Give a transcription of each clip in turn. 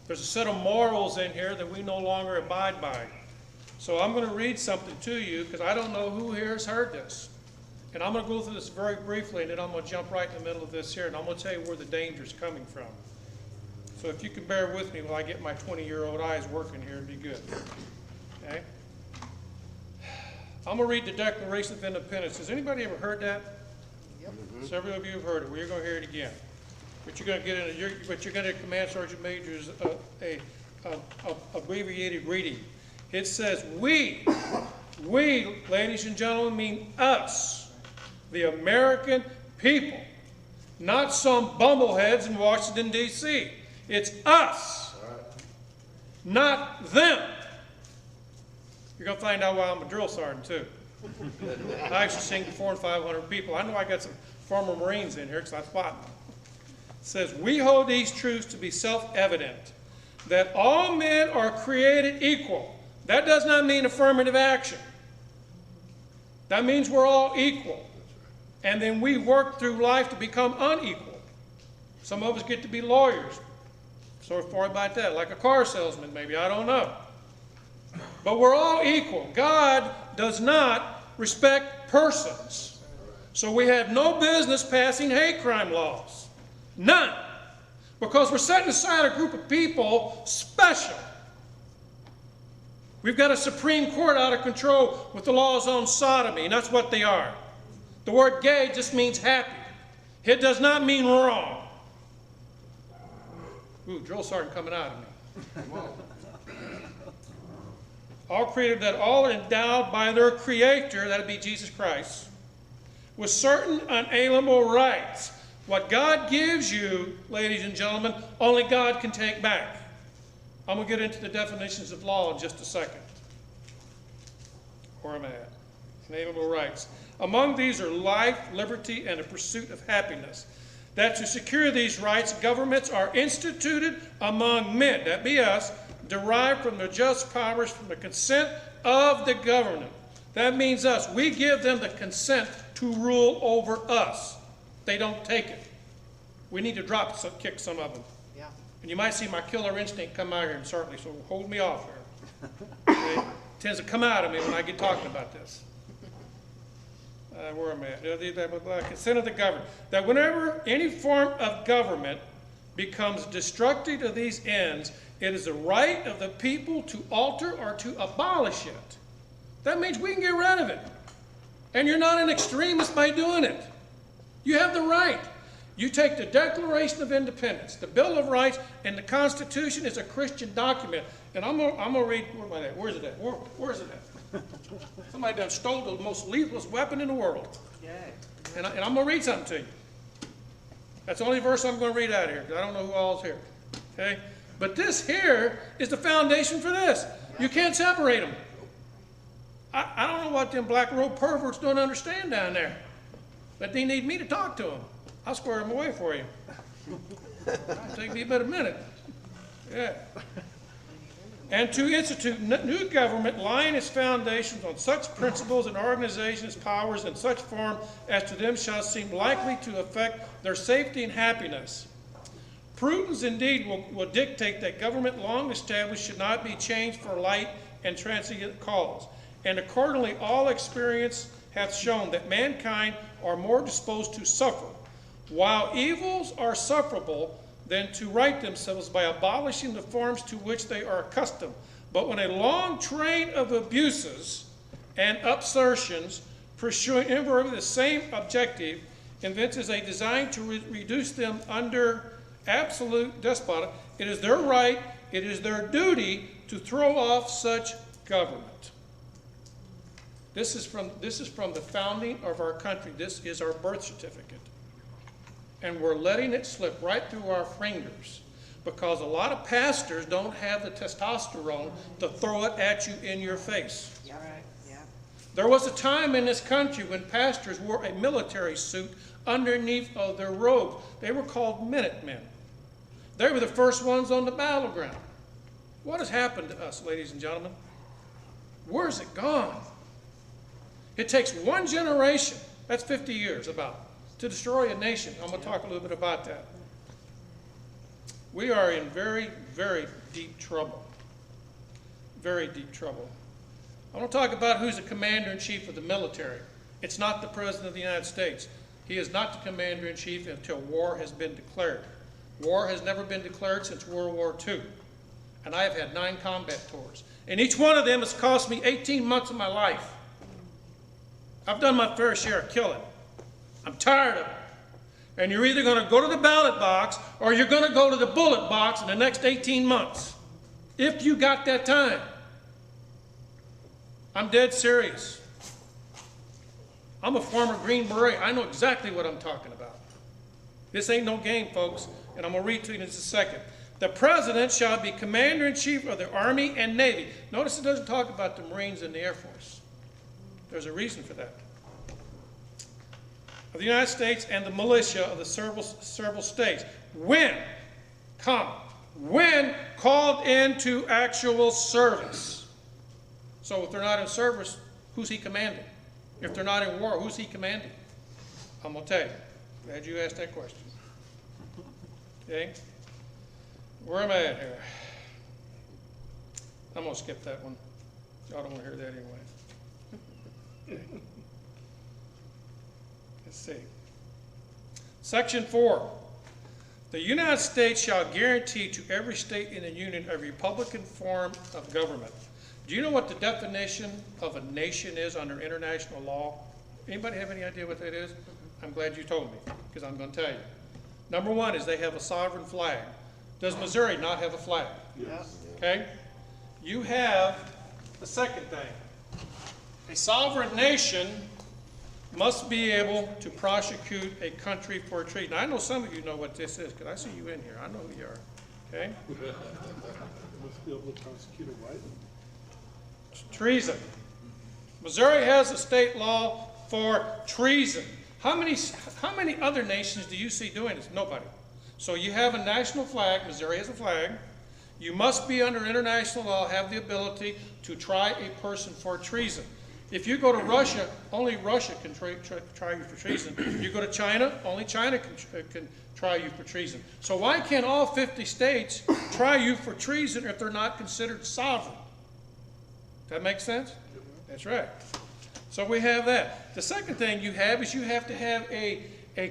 There's a set of morals in here that we no longer abide by. So I'm going to read something to you because I don't know who here has heard this. And I'm going to go through this very briefly, and then I'm going to jump right in the middle of this here, and I'm going to tell you where the danger is coming from. So if you can bear with me while I get my 20-year-old eyes working here, it'd be good. Okay? I'm going to read the Declaration of Independence. Has anybody ever heard that? Yep. Several of you have heard it. Well, you're going to hear it again. But you're going to get in. But you're going to Command Sergeant Major's abbreviated reading. It says, "We, ladies and gentlemen, mean us, the American people, not some bumbleheads in Washington, D.C. It's us, not them." You're going to find out why I'm a drill sergeant, too. I actually sing to 400 and 500 people. I know I got some former Marines in here because I fought them. It says, "We hold these truths to be self-evident, that all men are created equal." That does not mean affirmative action. That means we're all equal. And then we work through life to become unequal. Some of us get to be lawyers. So far about that, like a car salesman maybe, I don't know. But we're all equal. God does not respect persons. So we have no business passing hate crime laws. None. Because we're setting aside a group of people special. We've got a Supreme Court out of control with the laws on sodomy, and that's what they are. The word gay just means happy. It does not mean wrong. Ooh, drill sergeant coming out of me. All created, that all are endowed by their Creator, that would be Jesus Christ, with certain unalienable rights. What God gives you, ladies and gentlemen, only God can take back. I'm going to get into the definitions of law in just a second. Where am I at? Inalienable rights. Among these are life, liberty, and the pursuit of happiness. That to secure these rights, governments are instituted among men, that be us, derived from their just powers from the consent of the government. That means us. We give them the consent to rule over us. They don't take it. We need to kick some of them. Yeah. And you might see my killer instinct come out here shortly, so hold me off here. Okay? It tends to come out of me when I get talking about this. Where am I at? Consent of the government. That whenever any form of government becomes destructive of these ends, it is the right of the people to alter or to abolish it. That means we can get rid of it. And you're not an extremist by doing it. You have the right. You take the Declaration of Independence, the Bill of Rights, and the Constitution is a Christian document. And I'm gonna read, where am I at? Where's it at? Where's it at? Somebody done stole the most lethal weapon in the world. Yeah. And I'm going to read something to you. That's the only verse I'm going to read out of here, because I don't know who all is here. Okay? But this here is the foundation for this. You can't separate them. I don't know what them black robe perverts don't understand down there. But they need me to talk to them. I'll square them away for you. It'll take me about a minute. Yeah. And to institute new government laying its foundations on such principles and organizations, powers, in such form as to them shall seem likely to affect their safety and happiness. Prudence indeed will dictate that government long established should not be changed for light and transient cause. And accordingly all experience hath shown that mankind are more disposed to suffer, while evils are sufferable, than to right themselves by abolishing the forms to which they are accustomed. But when a long train of abuses and upsurtions pursuing invariably the same objective evinces a design to reduce them under absolute despotism, it is their right, it is their duty to throw off such government. This is from the founding of our country. This is our birth certificate. And we're letting it slip right through our fingers because a lot of pastors don't have the testosterone to throw it at you in your face. Yeah, right. Yeah. There was a time in this country when pastors wore a military suit underneath of their robes. They were called Minutemen. They were the first ones on the battleground. What has happened to us, ladies and gentlemen? Where's it gone? It takes one generation, that's 50 years about, to destroy a nation. I'm going to talk a little bit about that. we are in very, very deep trouble. Very deep trouble. I want to talk about who's the commander-in-chief of the military. It's not the President of the United States. He is not the commander-in-chief until war has been declared. War has never been declared since World War II. And I have had 9 combat tours. And each one of them has cost me 18 months of my life. I've done my fair share of killing. I'm tired of it. And you're either going to go to the ballot box or you're going to go to the bullet box in the next 18 months. If you got that time. I'm dead serious. I'm a former Green Beret. I know exactly what I'm talking about. This ain't no game, folks, and I'm going to read to you in just a second. The President shall be Commander-in-Chief of the Army and Navy. Notice it doesn't talk about the Marines and the Air Force. There's a reason for that. Of the United States and the militia of the several states. When called into actual service. So if they're not in service, who's he commanding? If they're not in war, who's he commanding? I'm going to tell you. Glad you asked that question. Okay? Where am I at here? I'm going to skip that one. Y'all don't want to hear that anyway. Let's see. Section 4. The United States shall guarantee to every state in the Union a republican form of government. Do you know what the definition of a nation is under international law? Anybody have any idea what that is? I'm glad you told me, because I'm going to tell you. Number 1 is they have a sovereign flag. Does Missouri not have a flag? Yes. Okay? You have the second thing. A sovereign nation must be able to prosecute a country for treason. I know some of you know what this is, because I see you in here. I know who you are. Okay? Must be able to prosecute a what? Treason. Missouri has a state law for treason. How many other nations do you see doing this? Nobody. So you have a national flag. Missouri has a flag. You must be under international law, have the ability to try a person for treason. If you go to Russia, only Russia can try you for treason. If you go to China, only China can try you for treason. So why can't all 50 states try you for treason if they're not considered sovereign? That makes sense? That's right. So we have that. The second thing you have is you have to have a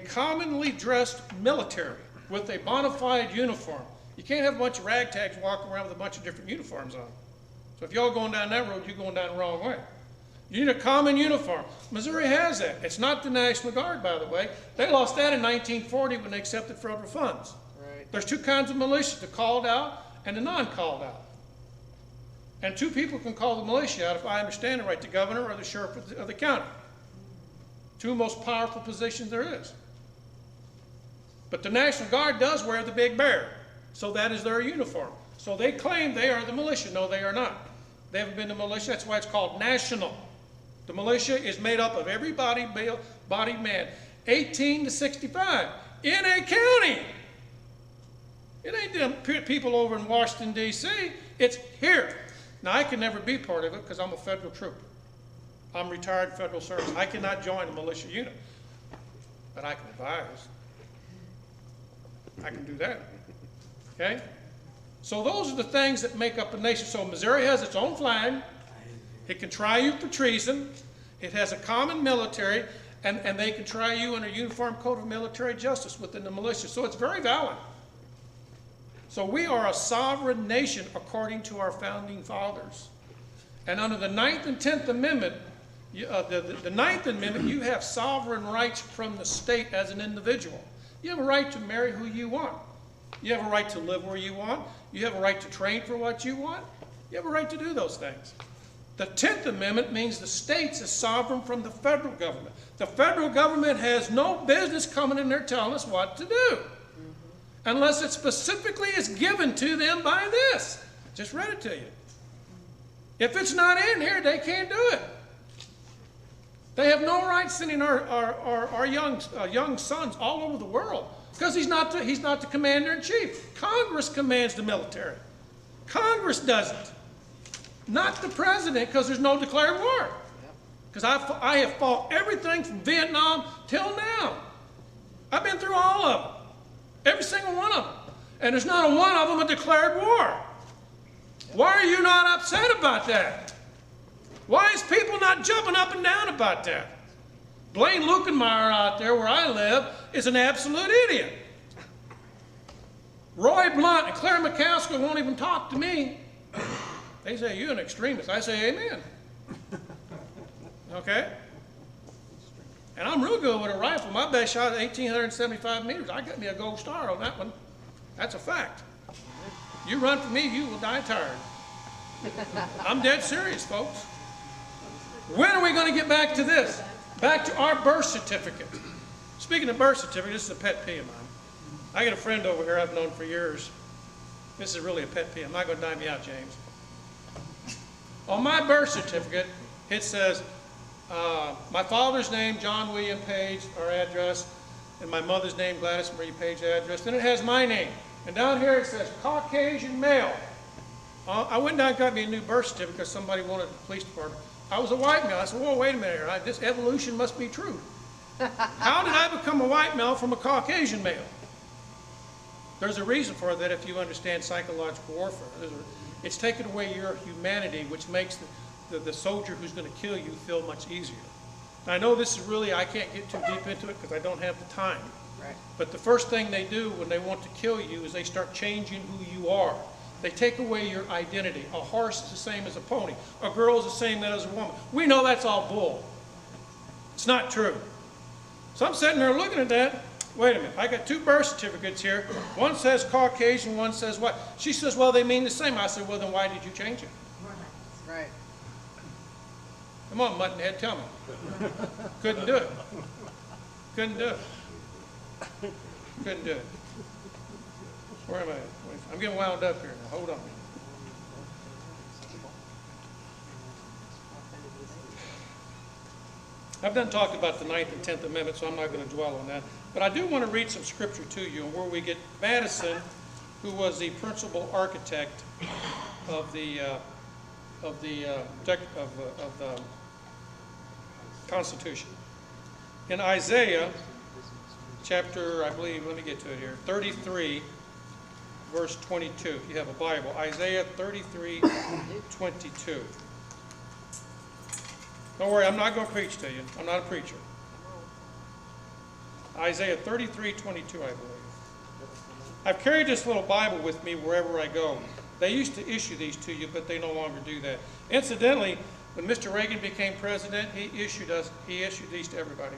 commonly dressed military with a bona fide uniform. You can't have a bunch of ragtags walking around with a bunch of different uniforms on. So if y'all going down that road, you're going down the wrong way. You need a common uniform. Missouri has that. It's not the National Guard, by the way. They lost that in 1940 when they accepted federal funds. Right. There's 2 kinds of militia, the called out and the non-called out. And 2 people can call the militia out, if I understand it right, the governor or the sheriff of the county. 2 most powerful positions there is. But the National Guard does wear the big bear, so that is their uniform. So they claim they are the militia. No, they are not. They haven't been the militia. That's why it's called national. The militia is made up of every bodied man, 18 to 65, in a county. It ain't them people over in Washington, D.C. It's here. Now, I can never be part of it because I'm a federal trooper. I'm retired federal service. I cannot join a militia unit, but I can advise. I can do that. Okay? So those are the things that make up a nation. So Missouri has its own flag. It can try you for treason. It has a common military, and they can try you under a uniform code of military justice within the militia. So it's very valid. So we are a sovereign nation according to our founding fathers. And under the 9th and 10th Amendment, the 9th Amendment, you have sovereign rights from the state as an individual. You have a right to marry who you want. You have a right to live where you want. You have a right to train for what you want. You have a right to do those things. The 10th Amendment means the states is sovereign from the federal government. The federal government has no business coming in there telling us what to do, unless it specifically is given to them by this. Just read it to you. If it's not in here, they can't do it. They have no right sending our young sons all over the world because he's not the commander-in-chief. Congress commands the military. Congress doesn't. Not the president, because there's no declared war. Because I have fought everything from Vietnam till now. I've been through all of them. Every single one of them. And there's not a one of them that declared war. Why are you not upset about that? Why is people not jumping up and down about that? Blaine Lukenmeyer out there where I live is an absolute idiot. Roy Blunt and Claire McCaskill won't even talk to me. They say, you're an extremist. I say, amen. Okay? And I'm real good with a rifle. My best shot is 1,875 meters. I got me a gold star on that one. That's a fact. You run from me, you will die tired. I'm dead serious, folks. When are we going to get back to this? Back to our birth certificate. Speaking of birth certificate, this is a pet peeve of mine. I got a friend over here I've known for years. This is really a pet peeve. I'm not going to dime you out, James. On my birth certificate, it says my father's name, John William Page, our address, and my mother's name, Gladys Marie Page, address. Then it has my name. And down here it says Caucasian male. I went down and got me a new birth certificate because somebody wanted the police department. I was a white male. I said, whoa, wait a minute here. This evolution must be true. How did I become a white male from a Caucasian male? There's a reason for that if you understand psychological warfare. It's taken away your humanity, which makes the soldier who's going to kill you feel much easier. Now, I know this is really, I can't get too deep into it because I don't have the time. Right. But the first thing they do when they want to kill you is they start changing who you are. They take away your identity. A horse is the same as a pony. A girl is the same as a woman. We know that's all bull. It's not true. So I'm sitting there looking at that. Wait a minute. I got two birth certificates here. One says Caucasian, one says what? She says, well, they mean the same. I said, well, then why did you change it? Right. Come on, Muttonhead, tell me. Couldn't do it. Couldn't do it. Couldn't do it. Where am I? I'm getting wound up here now. Hold on. I've done talked about the 9th and 10th Amendment, so I'm not going to dwell on that. But I do want to read some scripture to you, and where we get Madison, who was the principal architect of the Constitution. In Isaiah chapter, I believe, let me get to it here, 33, verse 22. If you have a Bible, Isaiah 33, 22. Don't worry, I'm not going to preach to you. I'm not a preacher. Isaiah 33, 22, I believe. I've carried this little Bible with me wherever I go. They used to issue these to you, but they no longer do that. Incidentally, when Mr. Reagan became president, he issued these to everybody.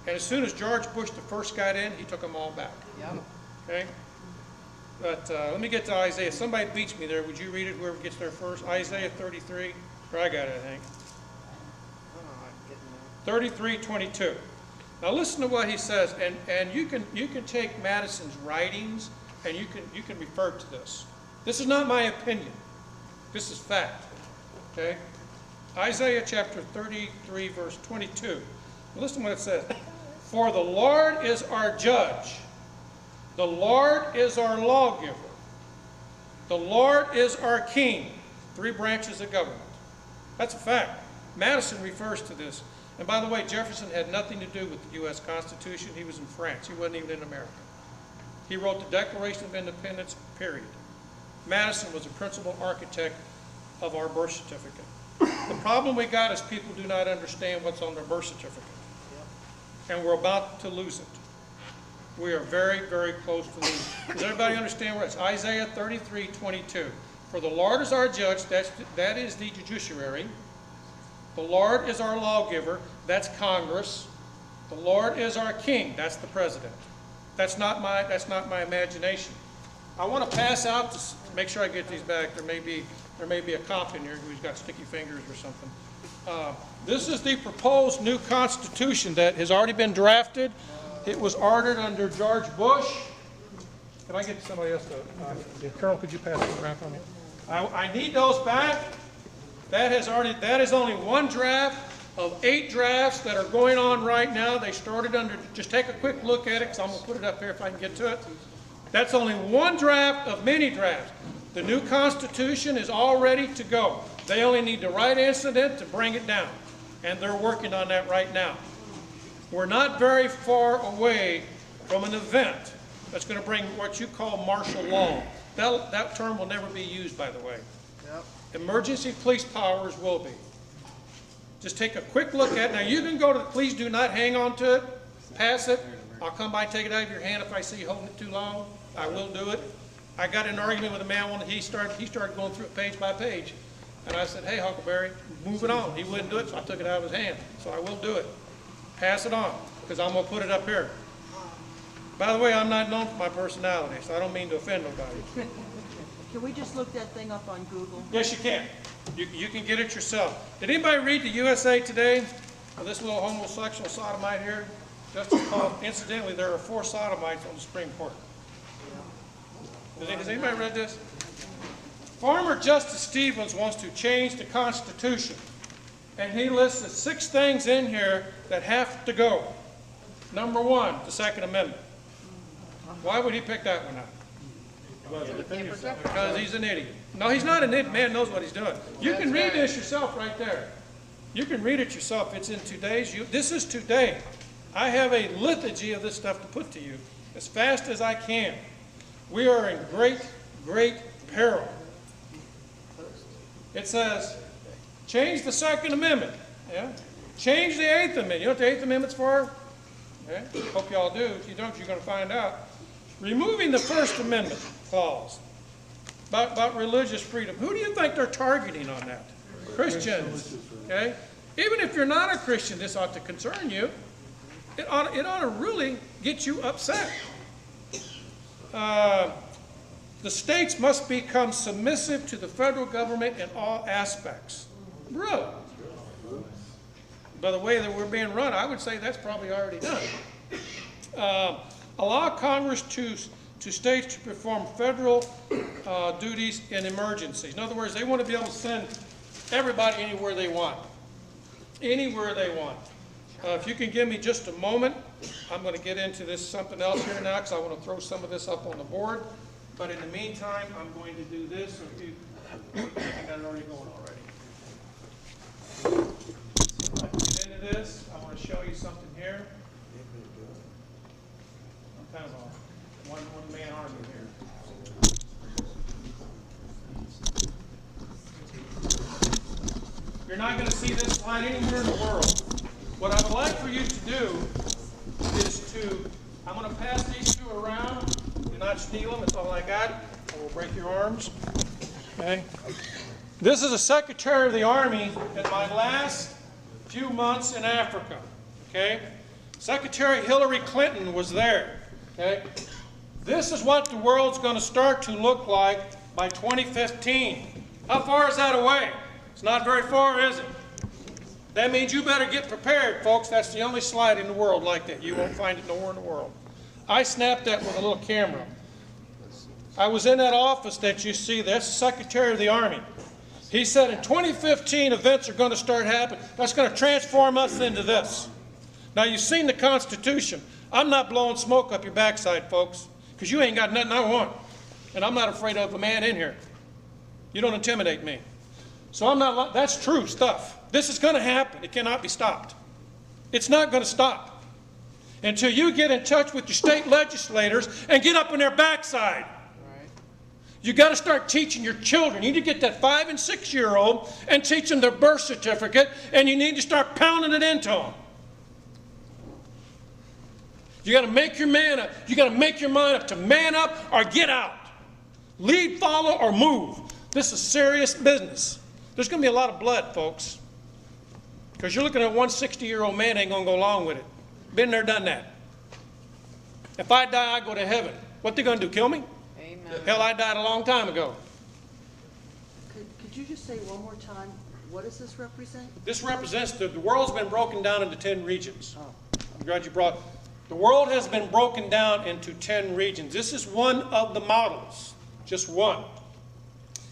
And as soon as George Bush the first got in, he took them all back. Yep. Okay? But let me get to Isaiah. Somebody beats me there. Would you read it, whoever gets there first? Isaiah 33. Or I got it, I think. 33, 22. Now listen to what he says, and you can take Madison's writings and you can refer to this. This is not my opinion. This is fact. Okay? Isaiah chapter 33, verse 22. Listen to what it says. For the Lord is our judge. The Lord is our lawgiver. The Lord is our king. 3 branches of government. That's a fact. Madison refers to this. And by the way, Jefferson had nothing to do with the U.S. Constitution. He was in France. He wasn't even in America. He wrote the Declaration of Independence, period. Madison was the principal architect of our birth certificate. The problem we got is people do not understand what's on their birth certificate. And we're about to lose it. We are very, very close to losing it. Does everybody understand where it's? Isaiah 33, 22. For the Lord is our judge, that is the judiciary. The Lord is our lawgiver, that's Congress. The Lord is our king, that's the president. That's not my imagination. I want to pass out to make sure I get these back. There may be a cop in here who's got sticky fingers or something. This is the proposed new Constitution that has already been drafted. It was ordered under George Bush. Can I get somebody else to? Carol, could you pass those around for me? I need those back. That is only one draft of 8 drafts that are going on right now. They started under, just take a quick look at it, because I'm going to put it up here if I can get to it. That's only one draft of many drafts. The new Constitution is all ready to go. They only need the right incident to bring it down. And they're working on that right now. We're not very far away from an event that's going to bring what you call martial law. That term will never be used, by the way. Yep. Emergency police powers will be. Just take a quick look at it. Now, you can go to the police, do not hang on to it, pass it. I'll come by and take it out of your hand if I see you holding it too long. I will do it. I got in an argument with a man when he started going through it page by page. And I said, hey, Huckleberry, move it on. He wouldn't do it, so I took it out of his hand. So I will do it. Pass it on, because I'm going to put it up here. By the way, I'm not known for my personality, so I don't mean to offend nobody. Can we just look that thing up on Google? Yes, you can. You can get it yourself. Did anybody read the USA Today? This little homosexual sodomite here? Justice called. Incidentally, there are 4 sodomites on the Supreme Court. Has anybody read this? Farmer Justice Stevens wants to change the Constitution. And he lists the 6 things in here that have to go. Number 1, the Second Amendment. Why would he pick that one out? Because he's an idiot. No, he's not an idiot. Man knows what he's doing. You can read this yourself right there. You can read it yourself. It's in today's. This is today. I have a liturgy of this stuff to put to you as fast as I can. We are in great, great peril. It says, change the Second Amendment. Yeah? Change the 8th Amendment. You know what the 8th Amendment's for? Okay? Hope you all do. If you don't, you're going to find out. Removing the First Amendment clause about religious freedom. Who do you think they're targeting on that? Christians. Okay? Even if you're not a Christian, this ought to concern you. It ought to really get you upset. The states must become submissive to the federal government in all aspects. Really? By the way that we're being run, I would say that's probably already done. Allow Congress to states to perform federal duties in emergencies. In other words, they want to be able to send everybody anywhere they want. Anywhere they want. If you can give me just a moment, I'm going to get into this something else here now because I want to throw some of this up on the board. But in the meantime, I'm going to do this. If you I got it already going already. So I can get into this. I want to show you something here. I'm kind of a one-man army here. You're not going to see this slide anywhere in the world. What I would like for you to do is I'm going to pass these 2 around. Do not steal them. It's all I got. I will break your arms. Okay. This is a Secretary of the Army in my last few months in Africa. Okay. Secretary Hillary Clinton was there. Okay. This is what the world's going to start to look like by 2015. How far is that away? It's not very far, is it? That means you better get prepared, folks. That's the only slide in the world like that. You won't find it nowhere in the world. I snapped that with a little camera. I was in that office that you see. That's the Secretary of the Army. He said in 2015 events are going to start happening. That's going to transform us into this. Now you've seen the Constitution. I'm not blowing smoke up your backside, folks, because you ain't got nothing I want. And I'm not afraid of a man in here. You don't intimidate me. So I'm not, that's true stuff. This is going to happen. It cannot be stopped. It's not going to stop until you get in touch with your state legislators and get up on their backside. Right. You got to start teaching your children. You need to get that 5- and 6-year-old and teach them their birth certificate, and you need to start pounding it into them. You got to make your man up. You got to make your mind up to man up or get out. Lead, follow, or move. This is serious business. There's going to be a lot of blood, folks. Because you're looking at one 60-year-old man ain't going to go along with it. Been there, done that. If I die, I go to heaven. What they going to do, kill me? Amen. Hell, I died a long time ago. Could you just say one more time, what does this represent? This represents the world's been broken down into 10 regions. Oh. I'm glad you brought. The world has been broken down into 10 regions. This is one of the models, just one.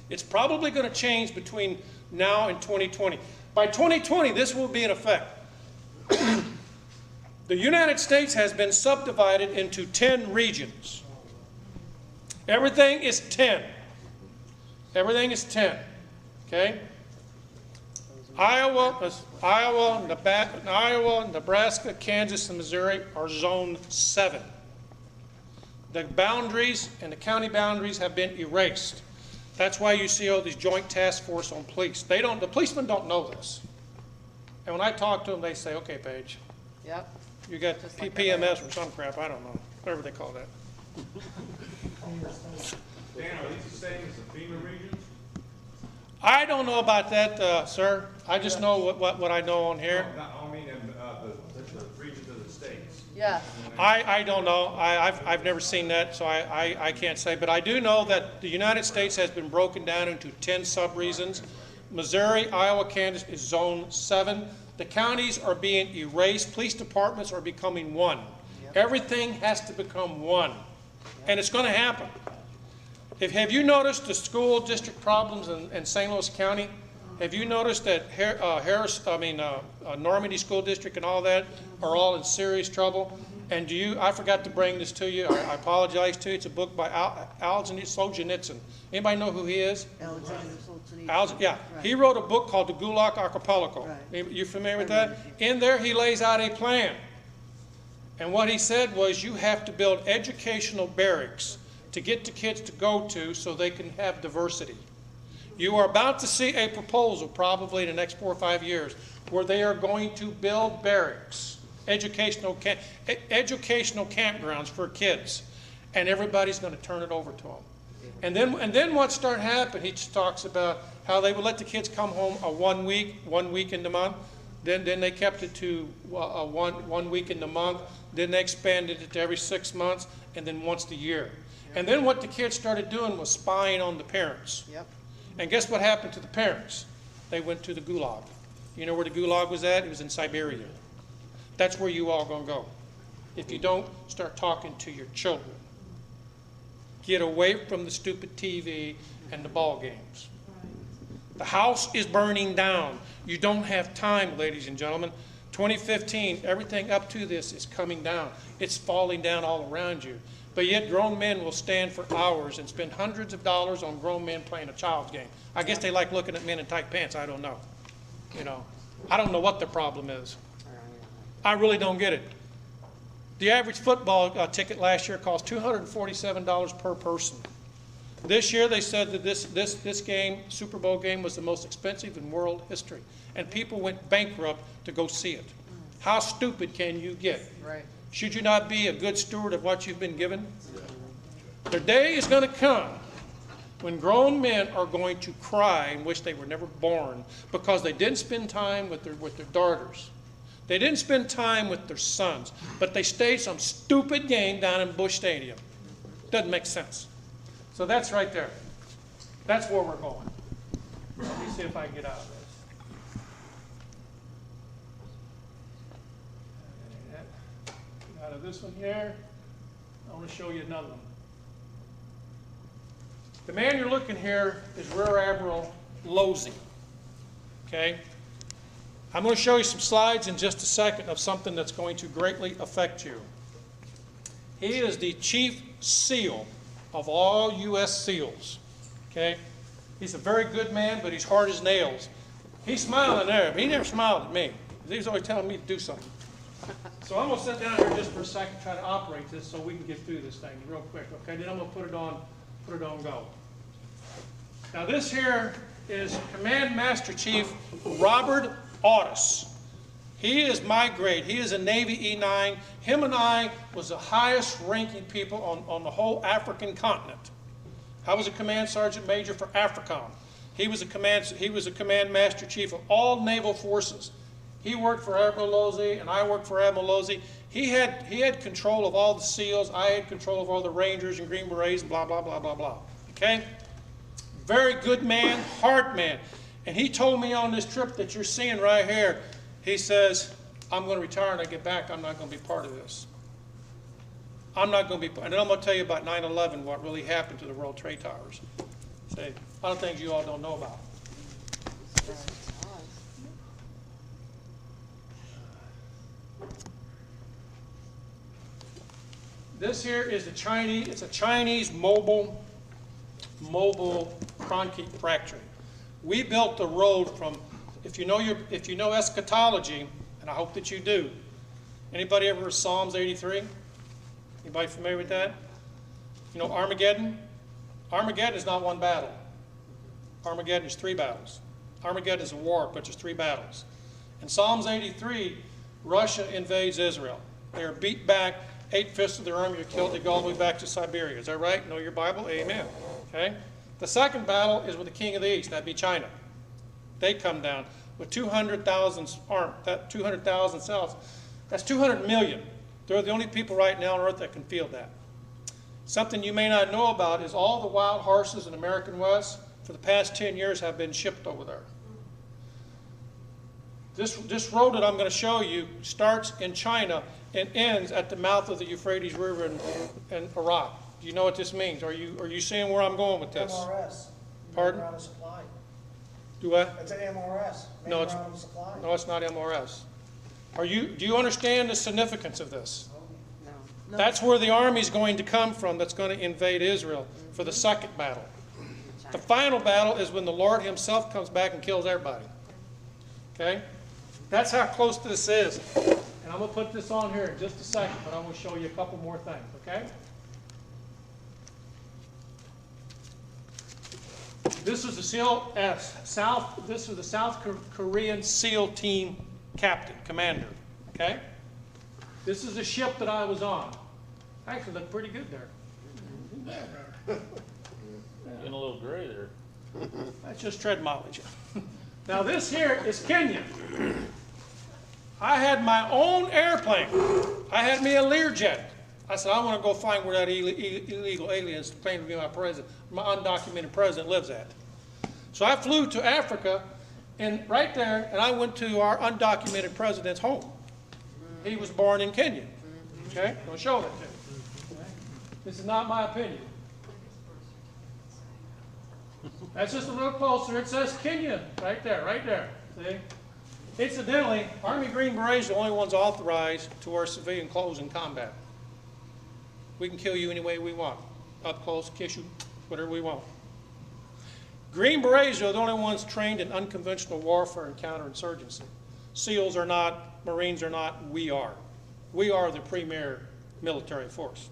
It's probably going to change between now and 2020. By 2020, this will be in effect. The United States has been subdivided into 10 regions. Everything is 10. Everything is 10. Okay? Iowa, Nebraska, Kansas, and Missouri are Zone 7. The boundaries and the county boundaries have been erased. That's why you see all these joint task force on police. The policemen don't know this. And when I talk to them, they say, okay, Paige, Yep. you got Just like PMS or some crap, I don't know, whatever they call that. Dan, are these the same as the FEMA regions? I don't know about that, sir. I just know what I know on here. I mean, in the regions of the states. Yeah. I don't know. I've never seen that, so I can't say. But I do know that the United States has been broken down into 10 sub-regions. Missouri, Iowa, Kansas is Zone 7. The counties are being erased. Police departments are becoming one. Everything has to become one. And it's going to happen. Have you noticed the school district problems in St. Louis County? Have you noticed that Normandy School District and all that are all in serious trouble? And I forgot to bring this to you. I apologize to you. It's a book by Alexander Solzhenitsyn. Anybody know who he is? Alexander Solzhenitsyn. Yeah. Right. He wrote a book called The Gulag Archipelago. Right. You familiar with that? In there, he lays out a plan. And what he said was, you have to build educational barracks to get the kids to go to so they can have diversity. You are about to see a proposal probably in the next 4 or 5 years where they are going to build barracks, educational campgrounds for kids, and everybody's going to turn it over to them. And then what started happening, he just talks about how they would let the kids come home 1 week in the month. Then they kept it to one week in the month. Then they expanded it to every 6 months, and then once a year. And then what the kids started doing was spying on the parents. Yep. And guess what happened to the parents? They went to the Gulag. You know where the Gulag was at? It was in Siberia. That's where you all going to go. If you don't start talking to your children. Get away from the stupid TV and the ball games. The house is burning down. You don't have time, ladies and gentlemen. 2015, everything up to this is coming down. It's falling down all around you. But yet grown men will stand for hours and spend hundreds of dollars on grown men playing a child's game. I guess they like looking at men in tight pants. I don't know. You know, I don't know what the problem is. I really don't get it. The average football ticket last year cost $247 per person. This year they said that this game, Super Bowl game, was the most expensive in world history. And people went bankrupt to go see it. How stupid can you get? Right. Should you not be a good steward of what you've been given? The day is going to come when grown men are going to cry and wish they were never born because they didn't spend time with their daughters. They didn't spend time with their sons, but they stayed some stupid game down in Busch Stadium. Doesn't make sense. So that's right there. That's where we're going. Let me see if I can get out of this. Out of this one here, I want to show you another one. The man you're looking here is Rear Admiral Losey. Okay? I'm going to show you some slides in just a second of something that's going to greatly affect you. He is the chief SEAL of all U.S. SEALs. Okay? He's a very good man, but he's hard as nails. He's smiling there, but he never smiled at me. He's always telling me to do something. So I'm going to sit down here just for a second, try to operate this so we can get through this thing real quick. Okay? Then I'm going to put it on go. Now this here is Command Master Chief Robert Audis. He is my grade. He is a Navy E9. Him and I was the highest ranking people on the whole African continent. I was a Command Sergeant Major for AFRICOM. He was a Command Master Chief of all naval forces. He worked for Admiral Losey, and I worked for Admiral Losey. He had control of all the SEALs. I had control of all the Rangers and Green Berets and blah, blah, blah, blah, blah. Okay? Very good man, hard man. And he told me on this trip that you're seeing right here, he says, I'm going to retire and I get back. I'm not going to be part of this. I'm not going to be, and then I'm going to tell you about 9/11, what really happened to the World Trade Towers. Say, a lot of things you all don't know about. This here is it's a Chinese mobile concrete factory. We built the road from, if you know eschatology, and I hope that you do. Anybody ever heard Psalms 83? Anybody familiar with that? You know Armageddon? Armageddon is not one battle. Armageddon is 3 battles. Armageddon is a war, but there's 3 battles. In Psalms 83, Russia invades Israel. They are beat back. 8/5 of their army are killed. They go all the way back to Siberia. Is that right? Know your Bible? Amen. Okay? The second battle is with the king of the east. That'd be China. They come down with 200,000 armed. That 200,000 cells. That's 200 million. They're the only people right now on earth that can field that. Something you may not know about is all the wild horses in the American West for the past 10 years have been shipped over there. This road that I'm going to show you starts in China and ends at the mouth of the Euphrates River in Iraq. Do you know what this means? Are you seeing where I'm going with this? MRS. Pardon? Main route of supply. Do what? It's an MRS. Main No, it's, route of supply. no, it's not MRS. Do you understand the significance of this? No. That's where the army's going to come from that's going to invade Israel for the second battle. The final battle is when the Lord himself comes back and kills everybody. Okay? That's how close this is. And I'm going to put this on here in just a second, but I'm going to show you a couple more things, okay? This was the South Korean SEAL team captain, commander, okay? This is the ship that I was on. Actually looked pretty good there. Getting a little gray there. That's just tread mileage. Now this here is Kenya. I had my own airplane. I had me a Learjet. I said, I want to go find where that illegal aliens claim to be my undocumented president lives at. So I flew to Africa, and right there, and I went to our undocumented president's home. He was born in Kenya. Okay, I'm going to show that to you. This is not my opinion. That's just a little closer. It says Kenya right there. See? Incidentally, Army Green Berets are the only ones authorized to wear civilian clothes in combat. We can kill you any way we want. Up close, kiss you, whatever we want. Green Berets are the only ones trained in unconventional warfare and counterinsurgency. SEALs are not, Marines are not, we are. We are the premier military force.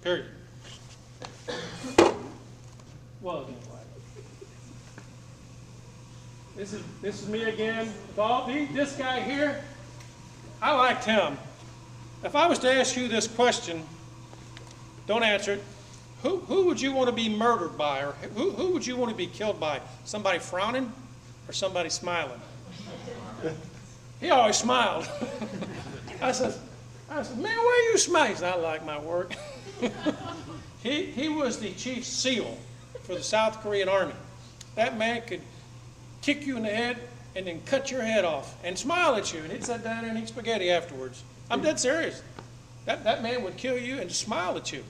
Period. Well, anyway. This is me again. This guy here, I liked him. If I was to ask you this question, don't answer it. Who would you want to be murdered by, or who would you want to be killed by? Somebody frowning or somebody smiling? He always smiled. I said, man, why are you smiling? He said, I like my work. He was the chief SEAL for the South Korean Army. That man could kick you in the head and then cut your head off and smile at you, and he'd sit down there and eat spaghetti afterwards. I'm dead serious. That man would kill you and smile at you.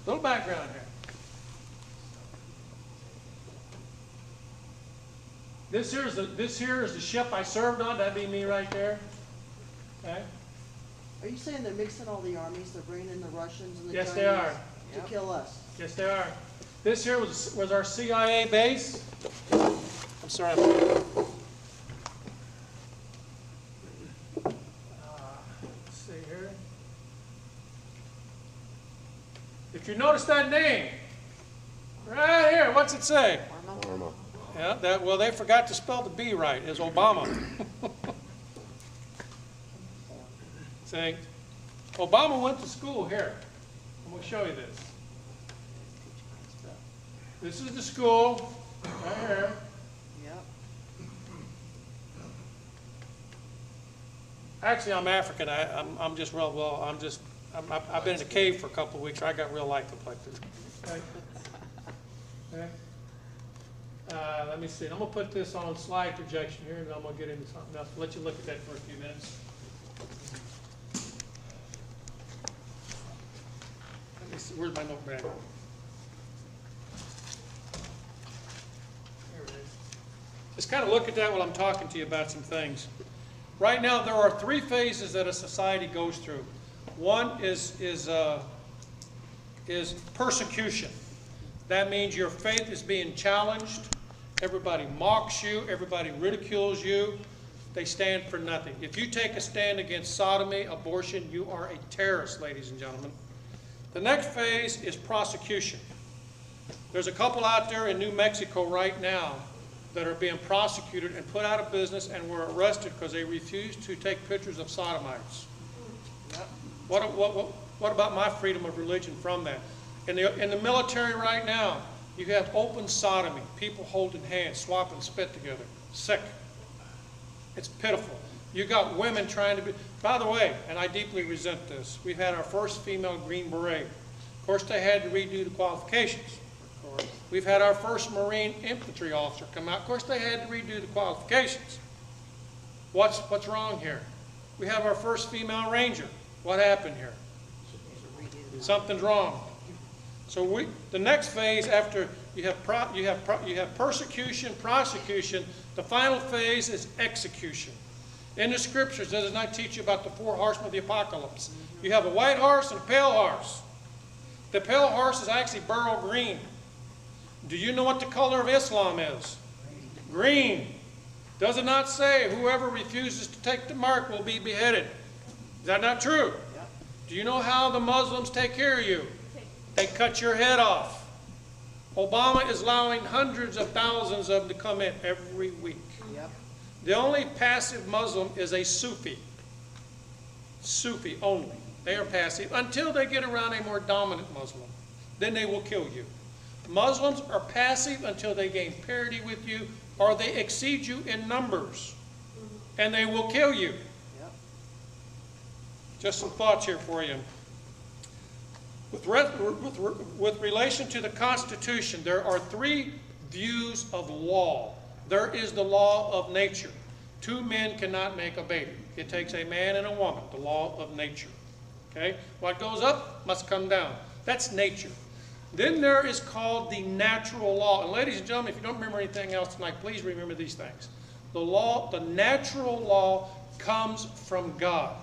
Little background here. This here is the ship I served on. That'd be me right there. Okay. Are you saying they're mixing all the armies? They're bringing in the Russians and the Yes, Chinese they are. to kill us? Yes, they are. This here was our CIA base. I'm sorry. Let's see here. If you notice that name, right here, what's it say? Arma? Yeah, well, they forgot to spell the B right. It's Obama. See, Obama went to school here. I'm going to show you this. This is the school, right here. Yep. Actually, I'm African. I'm just real well. I've been in a cave for a couple of weeks. I got real light complected. Okay. Okay. Let me see. I'm gonna put this on slide projection here, and then I'm gonna get into something else. I'll let you look at that for a few minutes. Let me see. Where's my notepad? Here it is. Just kind of look at that while I'm talking to you about some things. Right now, there are 3 phases that a society goes through. One is persecution. That means your faith is being challenged. Everybody mocks you. Everybody ridicules you. They stand for nothing. If you take a stand against sodomy, abortion, you are a terrorist, ladies and gentlemen. The next phase is prosecution. There's a couple out there in New Mexico right now that are being prosecuted and put out of business and were arrested because they refused to take pictures of sodomites. What about my freedom of religion from that? In the military right now, you have open sodomy, people holding hands, swapping spit together. Sick. It's pitiful. You got women trying to be, by the way, and I deeply resent this, we've had our first female Green Beret. Of course, they had to redo the qualifications. We've had our first Marine infantry officer come out. Of course, they had to redo the qualifications. What's wrong here? We have our first female Ranger. What happened here? Something's wrong. So the next phase after you have persecution, prosecution, the final phase is execution. In the scriptures, does it not teach you about the 4 horsemen of the apocalypse? You have a white horse and a pale horse. The pale horse is actually beryl green. Do you know what the color of Islam is? Green. Does it not say whoever refuses to take the mark will be beheaded? Is that not true? Do you know how the Muslims take care of you? They cut your head off. Obama is allowing hundreds of thousands of them to come in every week. Yep. The only passive Muslim is a Sufi. Sufi only. They are passive until they get around a more dominant Muslim. Then they will kill you. Muslims are passive until they gain parity with you or they exceed you in numbers. And they will kill you. Yep. Just some thoughts here for you. With relation to the Constitution, there are 3 views of law. There is the law of nature. 2 men cannot make a baby. It takes a man and a woman, the law of nature. Okay? What goes up must come down. That's nature. Then there is called the natural law. And ladies and gentlemen, if you don't remember anything else tonight, please remember these things. The natural law comes from God.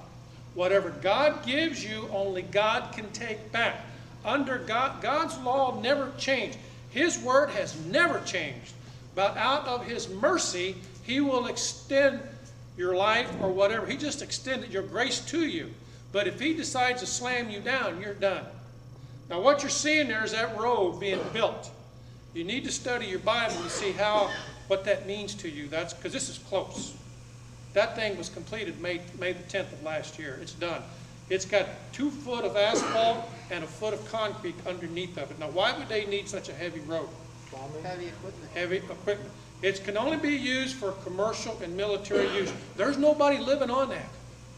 Whatever God gives you, only God can take back. Under God's law never changed. His word has never changed. But out of His mercy, He will extend your life or whatever. He just extended your grace to you. But if He decides to slam you down, you're done. Now what you're seeing there is that road being built. You need to study your Bible and see what that means to you. That's because this is close. That thing was completed May the 10th of last year. It's done. It's got 2 foot of asphalt and a foot of concrete underneath of it. Now, why would they need such a heavy road? Heavy equipment. Heavy equipment. It can only be used for commercial and military use. There's nobody living on that.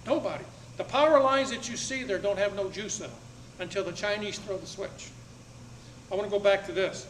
Nobody. The power lines that you see there don't have no juice in them until the Chinese throw the switch. I want to go back to this.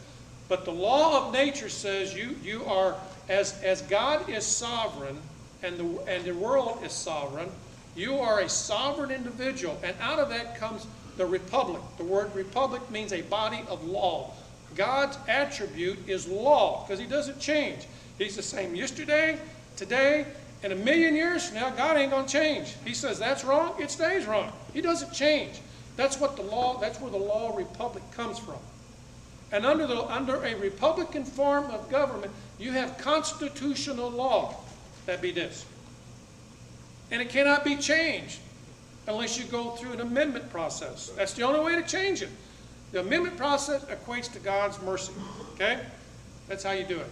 But the law of nature says you are, as God is sovereign, and the world is sovereign, you are a sovereign individual, and out of that comes the republic. The word republic means a body of law. God's attribute is law, because He doesn't change. He's the same yesterday, today, and 1,000,000 years from now. God ain't going to change. He says that's wrong, it stays wrong. He doesn't change. That's where the law republic comes from. And under a republican form of government, you have constitutional law. That be this. And it cannot be changed unless you go through an amendment process. That's the only way to change it. The amendment process equates to God's mercy. Okay? That's how you do it.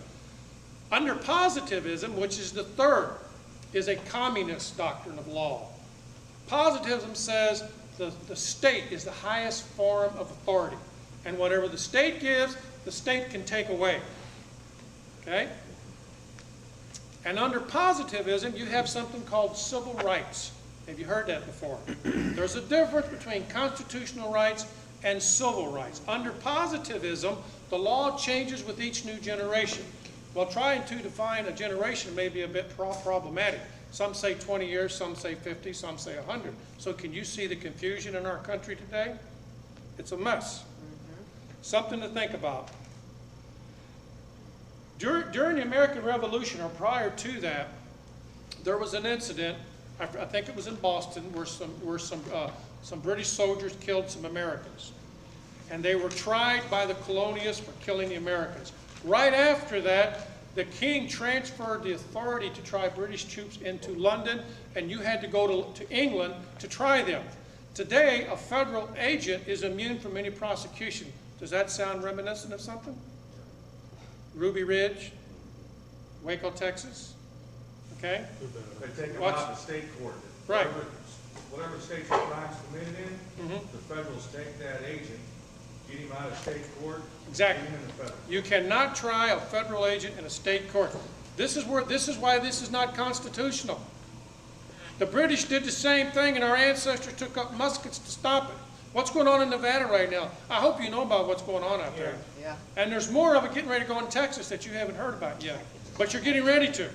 Under positivism, which is the third, is a communist doctrine of law. Positivism says the state is the highest form of authority. And whatever the state gives, the state can take away. Okay? And under positivism, you have something called civil rights. Have you heard that before? There's a difference between constitutional rights and civil rights. Under positivism, the law changes with each new generation. Well, trying to define a generation may be a bit problematic. Some say 20 years, some say 50, some say 100. So can you see the confusion in our country today? It's a mess. Something to think about. During the American Revolution, or prior to that, there was an incident, I think it was in Boston, where some British soldiers killed some Americans. And they were tried by the colonialists for killing the Americans. Right after that, the king transferred the authority to try British troops into London, and you had to go to England to try them. Today, a federal agent is immune from any prosecution. Does that sound reminiscent of something? Ruby Ridge, Waco, Texas, okay? They take them What's- out to state court. Right. Whatever state the crime's committed in, Mhm. the federals take that agent, get him out of state court. Exactly. Get him in the federal. You cannot try a federal agent in a state court. This is why this is not constitutional. The British did the same thing, and our ancestors took up muskets to stop it. What's going on in Nevada right now? I hope you know about what's going on out there. Yeah. And there's more of it getting ready to go in Texas that you haven't heard about yet. But you're getting ready to.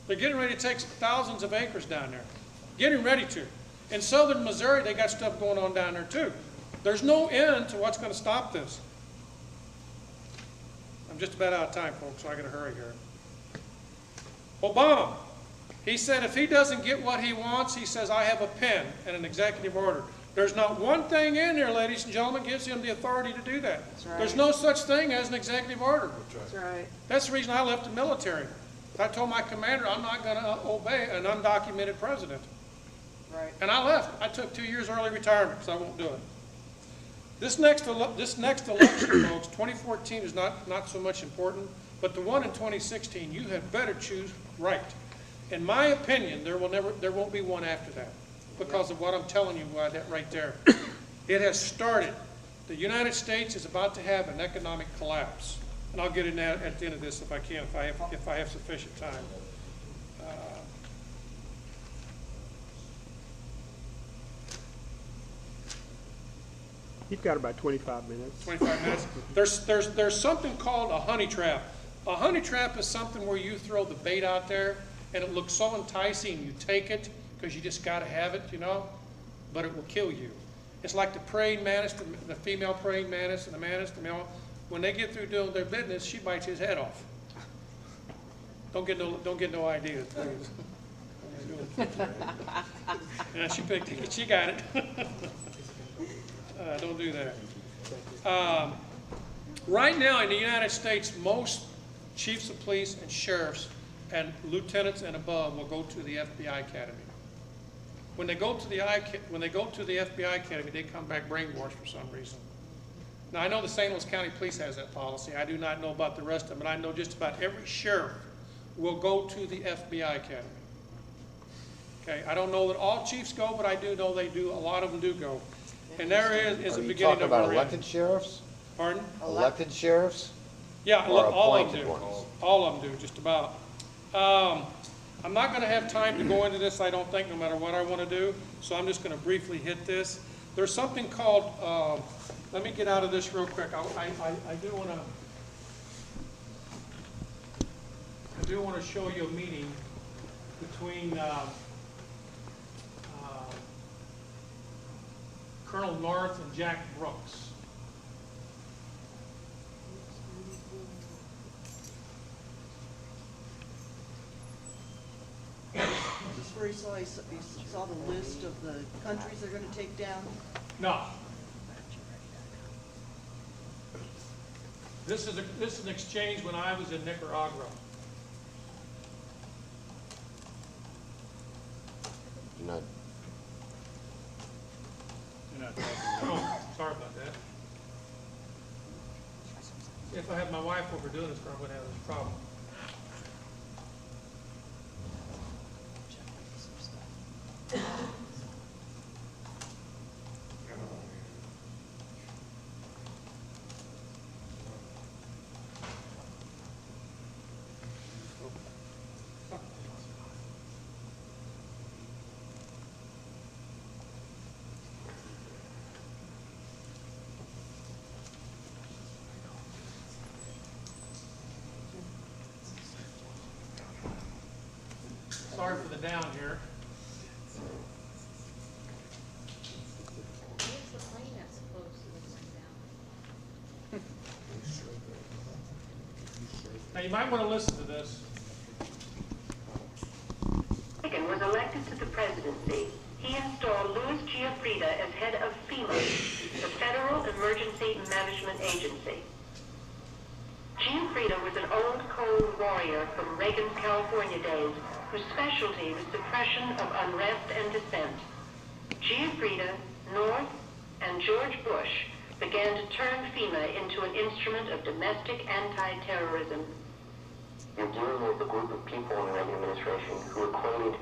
They're getting ready to take thousands of acres down there. Getting ready to. In southern Missouri, they got stuff going on down there too. There's no end to what's going to stop this. I'm just about out of time, folks, so I got to hurry here. Obama, he said if he doesn't get what he wants, he says, I have a pen and an executive order. There's not one thing in there, ladies and gentlemen, gives him the authority to do that. That's right. There's no such thing as an executive order. That's right. That's the reason I left the military. I told my commander I'm not going to obey an undocumented president. Right. And I left. I took 2 years early retirement because I won't do it. This next election, folks, 2014 is not so much important, but the one in 2016, you had better choose right. In my opinion, there won't be one after that because of what I'm telling you right there. It has started. The United States is about to have an economic collapse, and I'll get in that at the end of this if I can, if I have sufficient time. You've got about 25 minutes. 25 minutes. There's something called a honey trap. A honey trap is something where you throw the bait out there and it looks so enticing, you take it because you just got to have it, you know, but it will kill you. It's like the praying mantis, the female praying mantis and the mantis, the male. When they get through doing their business, she bites his head off. Don't get no ideas, please. Yeah, she picked it. She got it. Don't do that. Right now in the United States, most chiefs of police and sheriffs and lieutenants and above will go to the FBI Academy. When they go to the FBI Academy, they come back brainwashed for some reason. Now, I know the St. Louis County Police has that policy. I do not know about the rest of them, but I know just about every sheriff will go to the FBI Academy. Okay, I don't know that all chiefs go, but I do know they do. A lot of them do go. And there is a beginning of a Are you talking about elected sheriffs? Pardon? Elected sheriffs? Yeah, Or all of them appointed do. ones? All of them do, just about. I'm not going to have time to go into this, I don't think, no matter what I want to do, so I'm just going to briefly hit this. There's something called, let me get out of this real quick. I do want to show you a meeting between Colonel North and Jack Brooks. Is this where he saw the list of the countries they're gonna take down? No. This is an exchange when I was in Nicaragua. You're not, Oh, sorry about that. If I had my wife over doing this, I wouldn't have this problem. Sorry for the down here. Where's the plane that's supposed to be going down? Now, you might want to listen to this. Reagan was elected to the presidency, he installed Louis Giuffrida as head of FEMA, the Federal Emergency Management Agency. Giuffrida was an old cold warrior from Reagan's California days, whose specialty was suppression of unrest and dissent. Giuffrida, North, and George Bush began to turn FEMA into an instrument of domestic anti-terrorism. You're dealing with a group of people in the Reagan administration who equated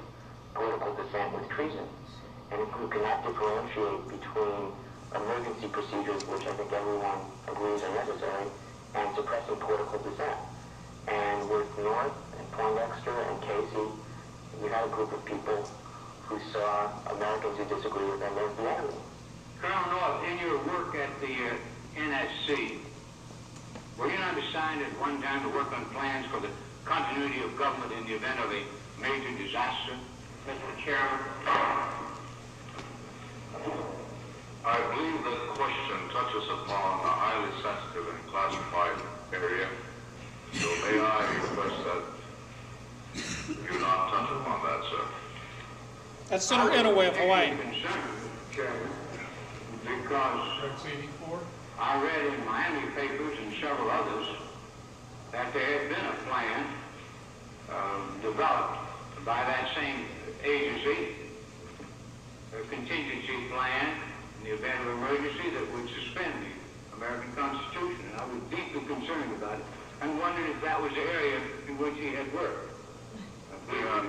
political dissent with treason, and who cannot differentiate between emergency procedures, which I think everyone agrees are necessary, and suppressing political dissent. And with North and Poindexter and Casey, you had a group of people who saw Americans who disagree with them as the enemy. Colonel North, in your work at the NSC, were you not assigned at one time to work on plans for the continuity of government in the event of a major disaster? Mr. Chairman, I believe the question touches upon a highly sensitive and classified area, so may I request that you not touch upon that, sir? That's Senator Inouye of Hawaii. Chairman, because I read in Miami papers and several others that there had been a plan developed by that same agency, a contingency plan in the event of emergency that would suspend the American Constitution. And I was deeply concerned about it and wondered if that was the area in which he had worked. May I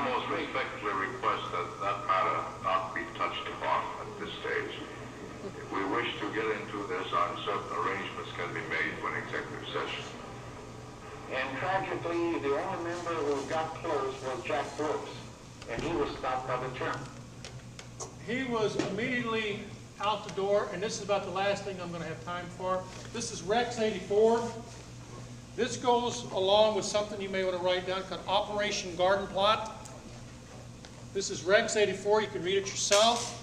most respectfully request that that matter not be touched upon at this stage. If we wish to get into this, certain arrangements can be made for an executive session. And tragically, the only member who got close was Jack Brooks, and he was stopped by the chairman. He was immediately out the door, and this is about the last thing I'm going to have time for. This is Rex 84. This goes along with something you may want to write down called Operation Garden Plot. This is Rex 84. You can read it yourself.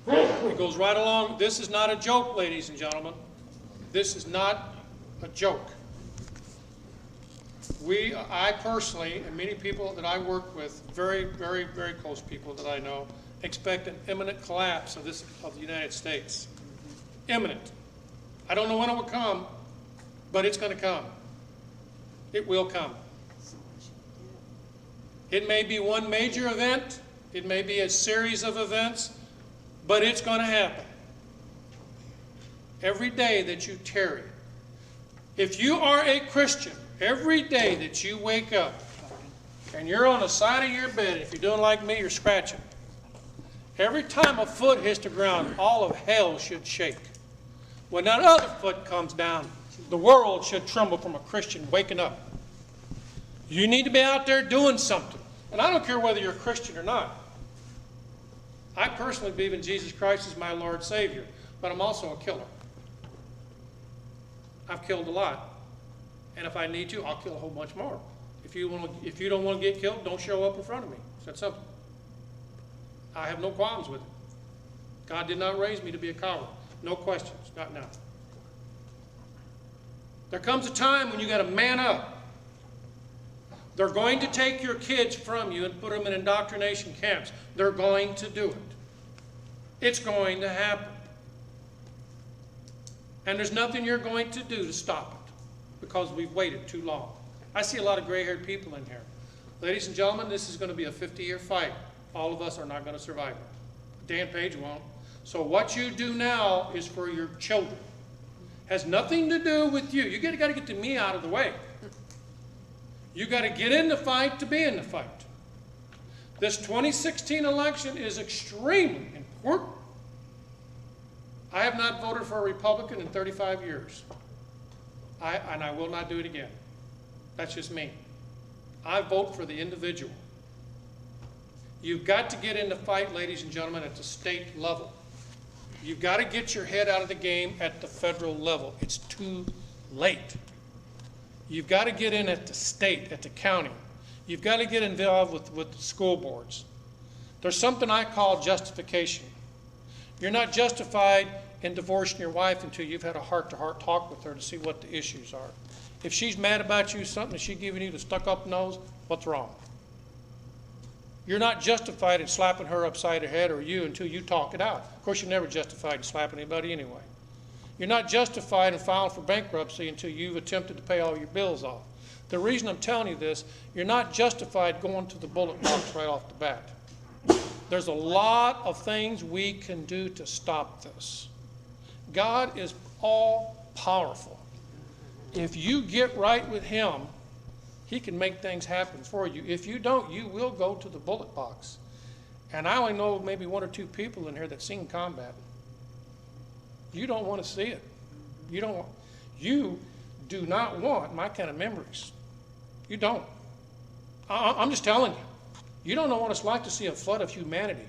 It goes right along. This is not a joke, ladies and gentlemen. This is not a joke. I personally, and many people that I work with, very, very, very close people that I know, expect an imminent collapse of the United States. Imminent. I don't know when it will come, but it's going to come. It will come. It may be one major event. It may be a series of events, but it's going to happen. Every day that you tarry. If you are a Christian, every day that you wake up and you're on the side of your bed, if you're doing like me, you're scratching. Every time a foot hits the ground, all of hell should shake. When that other foot comes down, the world should tremble from a Christian waking up. You need to be out there doing something. And I don't care whether you're a Christian or not. I personally believe in Jesus Christ as my Lord Savior, but I'm also a killer. I've killed a lot. And if I need to, I'll kill a whole bunch more. If you don't want to get killed, don't show up in front of me. It's that simple. I have no qualms with it. God did not raise me to be a coward. No questions, not now. There comes a time when you got to man up. They're going to take your kids from you and put them in indoctrination camps. They're going to do it. It's going to happen. And there's nothing you're going to do to stop it because we've waited too long. I see a lot of gray-haired people in here. Ladies and gentlemen, this is going to be a 50-year fight. All of us are not going to survive it. Dan Page won't. So what you do now is for your children. Has nothing to do with you. You got to get the me out of the way. You got to get in the fight to be in the fight. This 2016 election is extremely important. I have not voted for a Republican in 35 years. And I will not do it again. That's just me. I vote for the individual. You've got to get in the fight, ladies and gentlemen, at the state level. You've got to get your head out of the game at the federal level. It's too late. You've got to get in at the state, at the county. You've got to get involved with the school boards. There's something I call justification. You're not justified in divorcing your wife until you've had a heart-to-heart talk with her to see what the issues are. If she's mad about you, something, is she giving you the stuck-up nose? What's wrong? You're not justified in slapping her upside the head or you until you talk it out. Of course, you're never justified in slapping anybody anyway. You're not justified in filing for bankruptcy until you've attempted to pay all your bills off. The reason I'm telling you this, you're not justified going to the bullet box right off the bat. There's a lot of things we can do to stop this. God is all powerful. If you get right with him, he can make things happen for you. If you don't, you will go to the bullet box. And I only know maybe one or two people in here that seen combat. You don't want to see it. You do not want my kind of memories. You don't. I'm just telling you. You don't know what it's like to see a flood of humanity.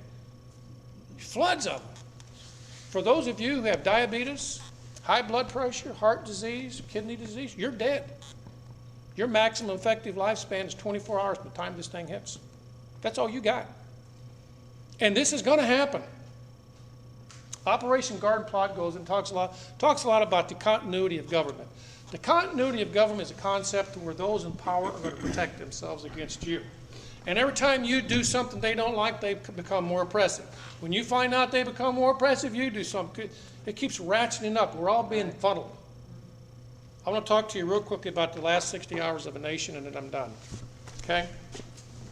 Floods of them. For those of you who have diabetes, high blood pressure, heart disease, kidney disease, you're dead. Your maximum effective lifespan is 24 hours by the time this thing hits. That's all you got. And this is going to happen. Operation Garden Plot goes and talks a lot about the continuity of government. The continuity of government is a concept where those in power are going to protect themselves against you. And every time you do something they don't like, they become more oppressive. When you find out they become more oppressive, you do something. It keeps ratcheting up. We're all being funneled. I want to talk to you real quickly about the last 60 hours of a nation, and then I'm done. Okay?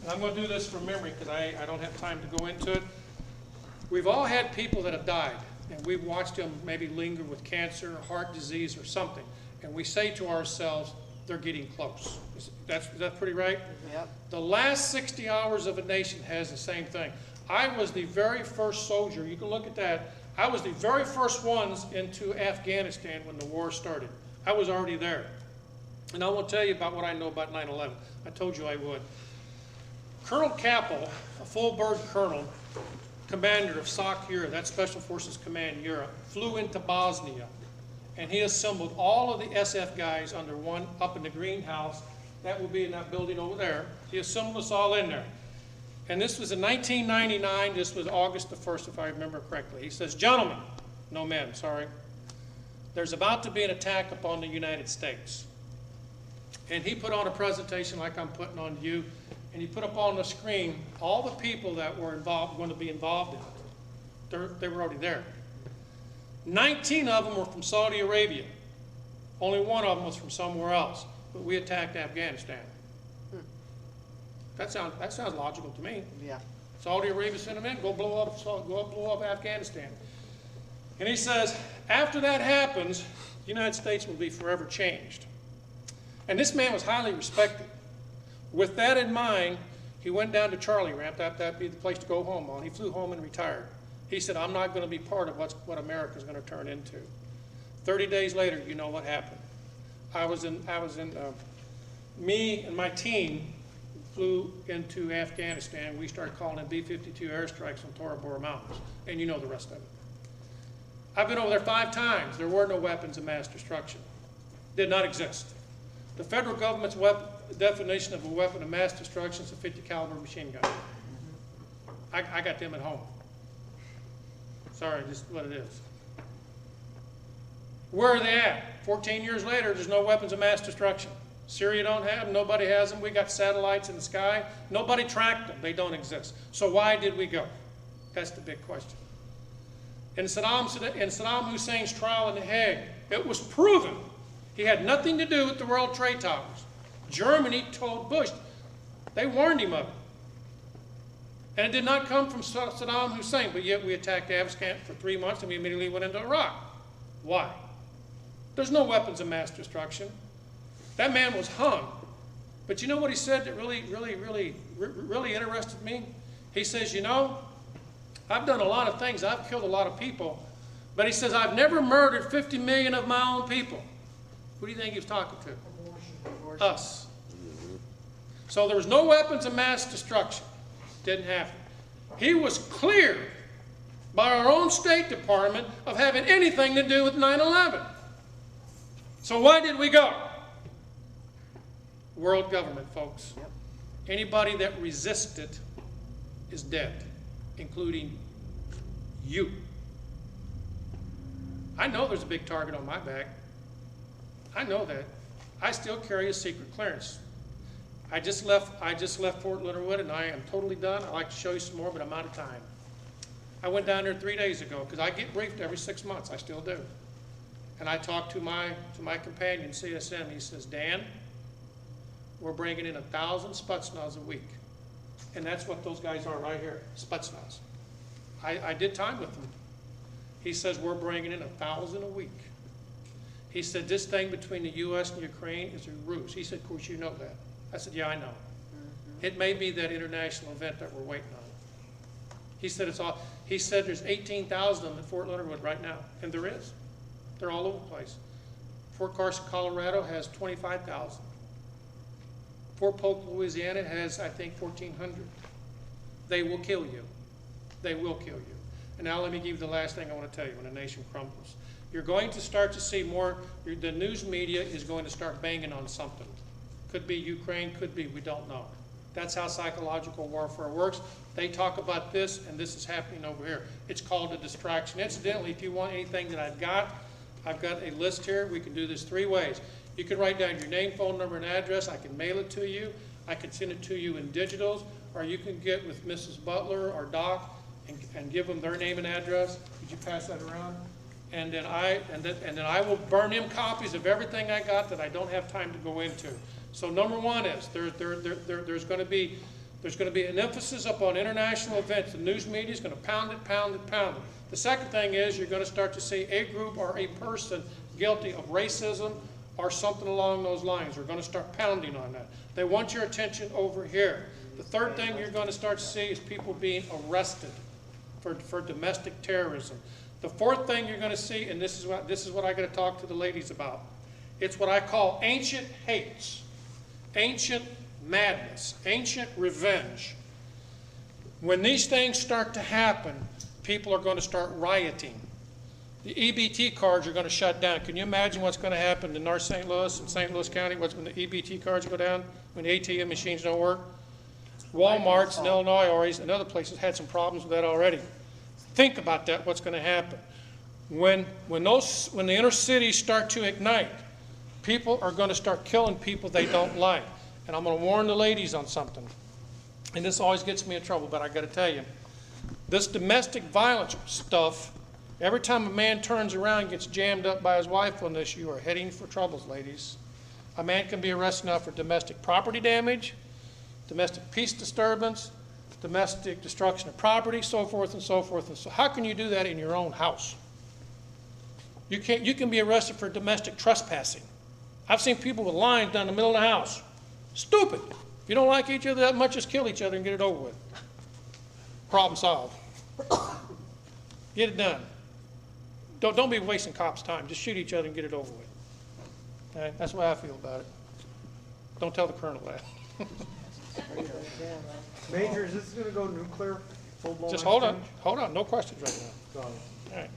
And I'm going to do this from memory because I don't have time to go into it. We've all had people that have died, and we've watched them maybe linger with cancer, heart disease, or something. And we say to ourselves, they're getting close. Is that pretty right? Yep. The last 60 hours of a nation has the same thing. I was the very first soldier. You can look at that. I was the very first ones into Afghanistan when the war started. I was already there. And I will tell you about what I know about 9/11. I told you I would. Colonel Capel, a full-bird colonel, commander of SOC Europe, that's Special Forces Command Europe, flew into Bosnia. And he assembled all of the SF guys under one up in the greenhouse. That will be in that building over there. He assembled us all in there. And this was in 1999. This was August the 1st, if I remember correctly. He says, gentlemen, no men, sorry. There's about to be an attack upon the United States. And he put on a presentation like I'm putting on you. And he put up on the screen all the people that were going to be involved in it. They were already there. 19 of them were from Saudi Arabia. Only one of them was from somewhere else. But we attacked Afghanistan. That sounds logical to me. Yeah. Saudi Arabia sent them in, go blow up Afghanistan. And he says, after that happens, the United States will be forever changed. And this man was highly respected. With that in mind, he went down to Charlie Ramp. That'd be the place to go home on. He flew home and retired. He said, I'm not going to be part of what America's going to turn into. 30 days later, you know what happened. Me and my team flew into Afghanistan. We started calling in B-52 airstrikes on Tora Bora Mountains. And you know the rest of it. I've been over there 5 times. There were no weapons of mass destruction. Did not exist. The federal government's definition of a weapon of mass destruction is a 50 caliber machine gun. I got them at home. Sorry, just what it is. Where are they at? 14 years later, there's no weapons of mass destruction. Syria don't have them, nobody has them. We got satellites in the sky. Nobody tracked them, they don't exist. So why did we go? That's the big question. In Saddam Hussein's trial in The Hague, it was proven he had nothing to do with the World Trade Towers. Germany told Bush, they warned him of it. And it did not come from Saddam Hussein, but yet we attacked Afghanistan for 3 months and we immediately went into Iraq. Why? There's no weapons of mass destruction. That man was hung. But you know what he said that really interested me? He says, you know, I've done a lot of things. I've killed a lot of people. But he says, I've never murdered 50 million of my own people. Who do you think he was talking to? Us. So there was no weapons of mass destruction. Didn't happen. He was cleared by our own State Department of having anything to do with 9/11. So why did we go? World government, folks. Yep. Anybody that resisted is dead, including you. I know there's a big target on my back. I know that. I still carry a secret clearance. I just left Fort Leonard and I am totally done. I'd like to show you some more, but I'm out of time. I went down there 3 days ago because I get briefed every 6 months. I still do. And I talked to my companion, CSM. He says, Dan, we're bringing in 1,000 Spetsnaz a week. And that's what those guys are right here, Spetsnaz. I did time with them. He says we're bringing in 1,000 a week. He said this thing between the U.S. and Ukraine is a ruse. He said, of course you know that. I said, yeah, I know. It may be that international event that we're waiting on. He said it's all. He said there's 18,000 of them at Fort Leonard Wood right now, and there is. They're all over the place. Fort Carson, Colorado has 25,000. Fort Polk, Louisiana has, I think, 1,400. They will kill you. They will kill you. And now let me give you the last thing I want to tell you when the nation crumbles. You're going to start to see more, the news media is going to start banging on something. Could be Ukraine, could be, we don't know. That's how psychological warfare works. They talk about this, and this is happening over here. It's called a distraction. Incidentally, if you want anything that I've got a list here. We can do this 3 ways. You can write down your name, phone number, and address. I can mail it to you. I can send it to you in digitals, or you can get with Mrs. Butler or Doc and give them their name and address. Could you pass that around? And then I will burn them copies of everything I got that I don't have time to go into. So number one is there's going to be an emphasis upon international events. The news media is going to pound it, pound it, pound it. The second thing is you're going to start to see a group or a person guilty of racism or something along those lines. They're going to start pounding on that. They want your attention over here. The third thing you're going to start to see is people being arrested for domestic terrorism. The fourth thing you're going to see, and this is what I got to talk to the ladies about. It's what I call ancient hates, ancient madness, ancient revenge. When these things start to happen, people are going to start rioting. The EBT cards are going to shut down. Can you imagine what's going to happen in North St. Louis and St. Louis County? What's when the EBT cards go down? When the ATM machines don't work? Walmarts in Illinois and other places had some problems with that already. Think about that, what's going to happen. When the inner cities start to ignite, people are going to start killing people they don't like. And I'm going to warn the ladies on something. And this always gets me in trouble, but I got to tell you. This domestic violence stuff, every time a man turns around and gets jammed up by his wife on this, you are heading for troubles, ladies. A man can be arrested now for domestic property damage, domestic peace disturbance, domestic destruction of property, so forth and so forth. And so how can you do that in your own house? You can be arrested for domestic trespassing. I've seen people with lines down the middle of the house. Stupid. If you don't like each other that much, just kill each other and get it over with. Problem solved. Get it done. Don't be wasting cops' time. Just shoot each other and get it over with. Okay? That's the way I feel about it. Don't tell the colonel that. Major, is this going to go nuclear? Full-blown Just hold on. No questions right now. All right.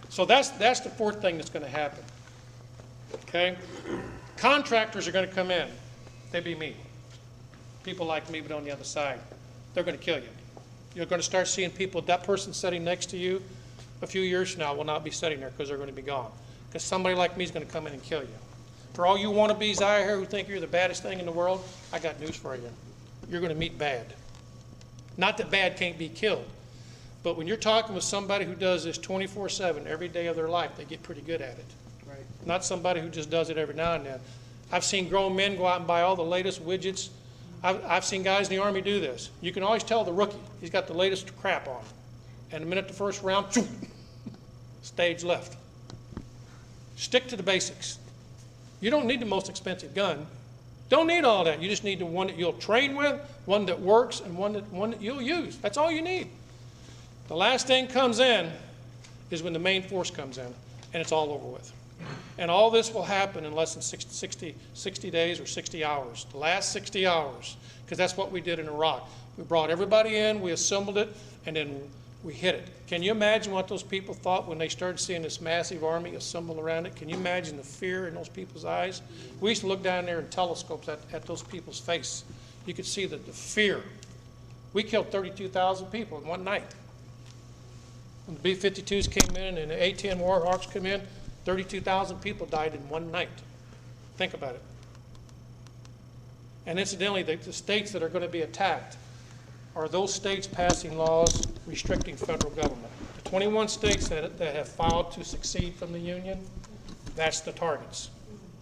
So that's the fourth thing that's going to happen. Okay? Contractors are going to come in. They be me. People like me, but on the other side. They're going to kill you. You're going to start seeing people, that person sitting next to you a few years from now will not be sitting there because they're going to be gone. Because somebody like me is going to come in and kill you. For all you wannabes out here who think you're the baddest thing in the world, I got news for you. You're going to meet bad. Not that bad can't be killed, but when you're talking with somebody who does this 24/7 every day of their life, they get pretty good at it. Right. Not somebody who just does it every now and then. I've seen grown men go out and buy all the latest widgets. I've seen guys in the Army do this. You can always tell the rookie, he's got the latest crap on. And the minute the first round, stage left. Stick to the basics. You don't need the most expensive gun. Don't need all that. You just need the one that you'll train with, one that works, and one that you'll use. That's all you need. The last thing comes in is when the main force comes in, and it's all over with. And all this will happen in less than 60 days or 60 hours. The last 60 hours, because that's what we did in Iraq. We brought everybody in, we assembled it, and then we hit it. Can you imagine what those people thought when they started seeing this massive army assembled around it? Can you imagine the fear in those people's eyes? We used to look down there in telescopes at those people's face. You could see the fear. We killed 32,000 people in one night. When the B-52s came in and the A-10 Warhawks came in, 32,000 people died in one night. Think about it. And incidentally, the states that are going to be attacked are those states passing laws restricting federal government. The 21 states that have filed to secede from the Union, that's the targets.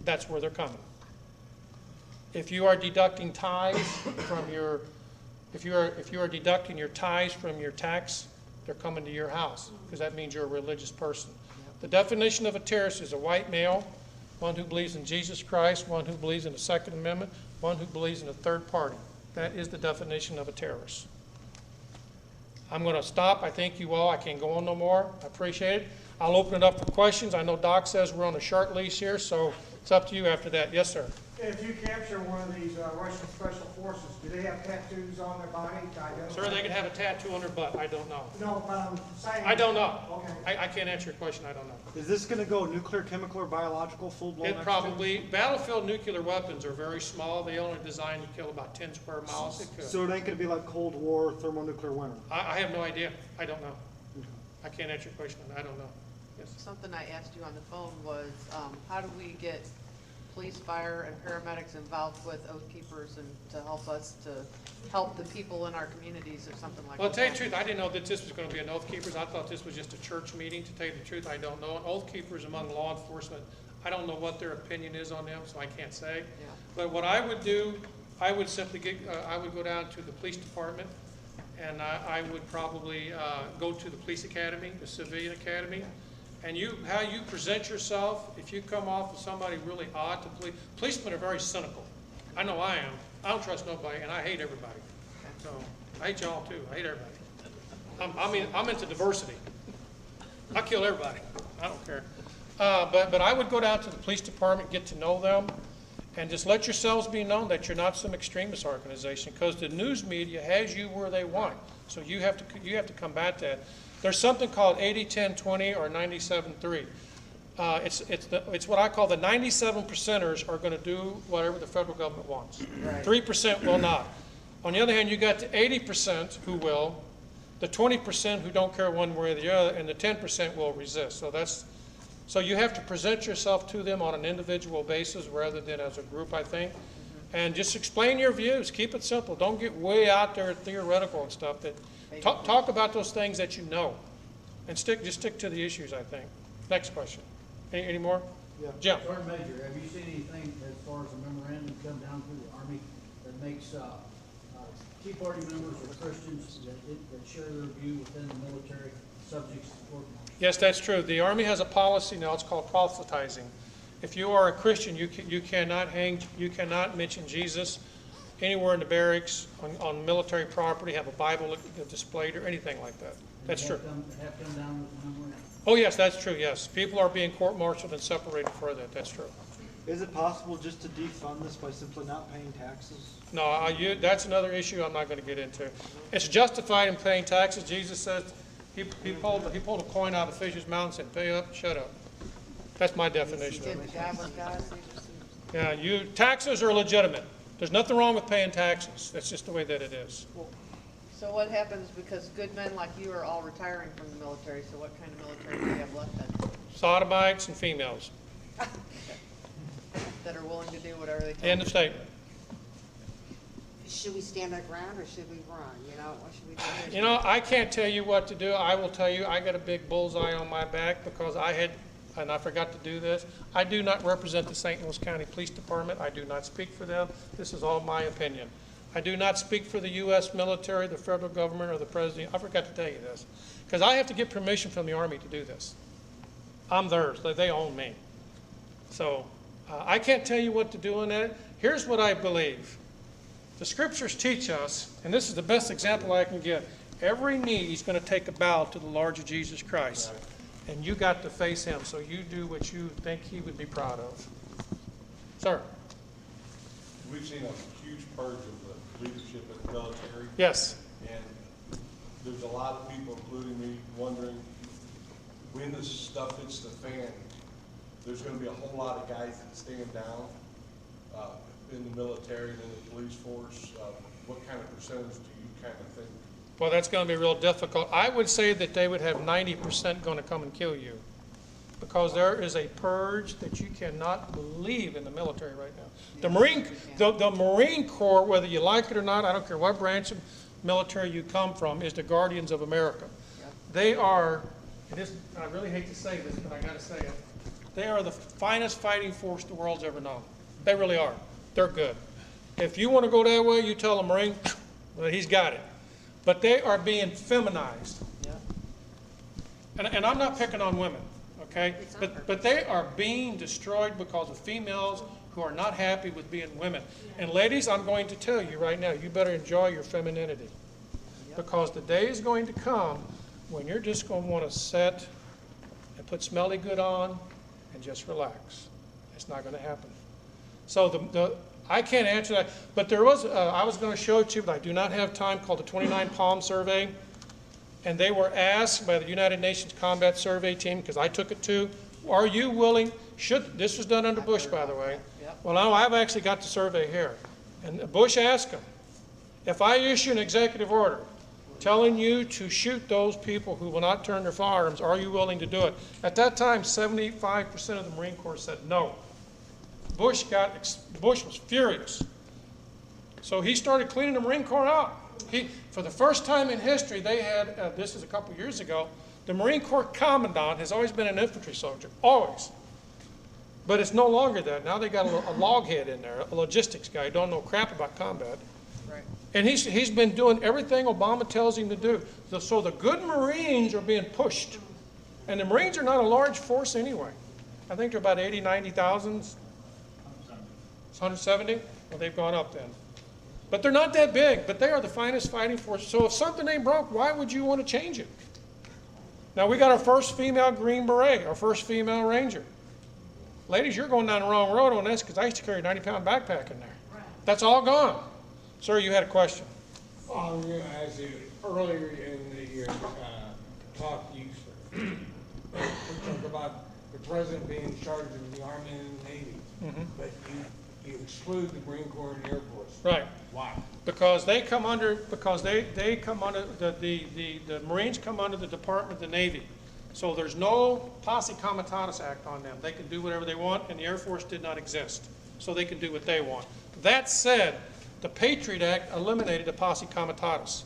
That's where they're coming. If you are deducting tithes from your, if you are deducting your tithes from your tax, they're coming to your house, because that means you're a religious person. The definition of a terrorist is a white male, one who believes in Jesus Christ, one who believes in the Second Amendment, one who believes in a third party. That is the definition of a terrorist. I'm going to stop. I thank you all. I can't go on no more. I appreciate it. I'll open it up for questions. I know Doc says we're on a short leash here, so it's up to you after that. Yes, sir. If you capture one of these Russian special forces, do they have tattoos on their body to identify? Sir, they can have a tattoo on their butt. I don't know. No, but I'm saying. I don't know. Okay. I can't answer your question. I don't know. Is this going to go nuclear, chemical, or biological, full-blown? It probably, battlefield nuclear weapons are very small. They only designed to kill about 10 square miles. It could. So it ain't going to be like Cold War, thermonuclear winter? I have no idea. I don't know. I can't answer your question. I don't know. Yes. Something I asked you on the phone was, how do we get police, fire, and paramedics involved with Oath Keepers and to help us to help the people in our communities or something like that? Well, to tell you the truth, I didn't know that this was going to be an Oath Keepers. I thought this was just a church meeting. To tell you the truth, I don't know. An Oath Keepers among law enforcement, I don't know what their opinion is on them, so I can't say. Yeah. But what I would do, I would simply get, I would go down to the police department, and I would probably go to the police academy, the civilian academy, and how you present yourself. If you come off as somebody really odd to policemen are very cynical. I know I am. I don't trust nobody, and I hate everybody. So I hate y'all too. I hate everybody. I'm into diversity. I kill everybody. I don't care. But I would go down to the police department, get to know them, and just let yourselves be known that you're not some extremist organization, because the news media has you where they want. So you have to combat that. There's something called 80-10-20 or 97-3. It's what I call the 97%ers are going to do whatever the federal government wants. Right. 3% will not. On the other hand, you got the 80% who will, the 20% who don't care one way or the other, and the 10% will resist. So you have to present yourself to them on an individual basis rather than as a group, I think. And just explain your views. Keep it simple. Don't get way out there theoretical and stuff. Talk about those things that you know, and just stick to the issues, I think. Next question. Any more? Yeah. Jim. Sergeant Major, have you seen anything as far as a memorandum come down through the Army that makes Tea Party members or Christians that share their view within the military subjects to court martial? Yes, that's true. The Army has a policy now. It's called proselytizing. If you are a Christian, you cannot mention Jesus anywhere in the barracks, on military property, have a Bible displayed, or anything like that. That's true. Have come down with the memorandum? Oh, yes, that's true, yes. People are being court-martialed and separated for that. That's true. Is it possible just to defund this by simply not paying taxes? No, that's another issue I'm not going to get into. It's justified in paying taxes. Jesus says he pulled a coin out of the fish's mouth and said, "Pay up, shut up." That's my definition of it. Yeah, taxes are legitimate. There's nothing wrong with paying taxes. That's just the way that it is. So what happens, because good men like you are all retiring from the military, so what kind of military do you have left then? Sodomites and females. That are willing to do whatever they can. End of statement. Should we stand our ground or should we run? What should we do? You know, I can't tell you what to do. I will tell you, I got a big bullseye on my back because and I forgot to do this, I do not represent the St. Louis County Police Department. I do not speak for them. This is all my opinion. I do not speak for the U.S. military, the federal government, or the president. I forgot to tell you this, because I have to get permission from the Army to do this. I'm theirs. They own me. So I can't tell you what to do in that. Here's what I believe. The scriptures teach us, and this is the best example I can get, every knee is going to take a bow to the Lord Jesus Christ. And you got to face him, so you do what you think he would be proud of. Sir? We've seen a huge purge of the leadership of the military. Yes. And there's a lot of people, including me, wondering when this stuff hits the fan, there's going to be a whole lot of guys that stand down in the military and in the police force. What kind of percentage do you kind of think? Well, that's going to be real difficult. I would say that they would have 90% going to come and kill you, because there is a purge that you cannot believe in the military right now. The Marine Corps, whether you like it or not, I don't care what branch of military you come from, is the guardians of America. They are, I really hate to say this, but I got to say it, they are the finest fighting force the world's ever known. They really are. They're good. If you want to go that way, you tell a Marine, well, he's got it. But they are being feminized. Yeah. And I'm not picking on women, okay? But they are being destroyed because of females who are not happy with being women. And ladies, I'm going to tell you right now, you better enjoy your femininity. Because the day is going to come when you're just going to want to sit and put smelly good on and just relax. It's not going to happen. So I can't answer that, but there was, I was going to show it to you, but I do not have time, called the 29 Palm Survey. And they were asked by the United Nations Combat Survey Team, because I took it too, are you willing, this was done under Bush, by the way. Well, now I've actually got the survey here. And Bush asked them, if I issue an executive order telling you to shoot those people who will not turn their firearms, are you willing to do it? At that time, 75% of the Marine Corps said no. Bush was furious. So he started cleaning the Marine Corps out. For the first time in history, they had, this is a couple years ago, the Marine Corps Commandant has always been an infantry soldier, always. But it's no longer that. Now they got a loghead in there, a logistics guy who don't know crap about combat. Right. And he's been doing everything Obama tells him to do. So the good Marines are being pushed. And the Marines are not a large force anyway. I think they're about 80, 90,000. 170? Well, they've gone up then. But they're not that big, but they are the finest fighting force. So if something ain't broke, why would you want to change it? Now, we got our first female Green Beret, our first female Ranger. Ladies, you're going down the wrong road on this, because I used to carry a 90-pound backpack in there. That's all gone. Sir, you had a question. I'm going to ask you, earlier in the talk, you talked about the president being in charge of the Army and the Navy, but you exclude the Marine Corps and Air Force. Right. Why? Because they come under, they come under, the Marines come under the Department of the Navy. So there's no Posse Comitatus Act on them. They can do whatever they want, and the Air Force did not exist. So they can do what they want. That said, the Patriot Act eliminated the Posse Comitatus.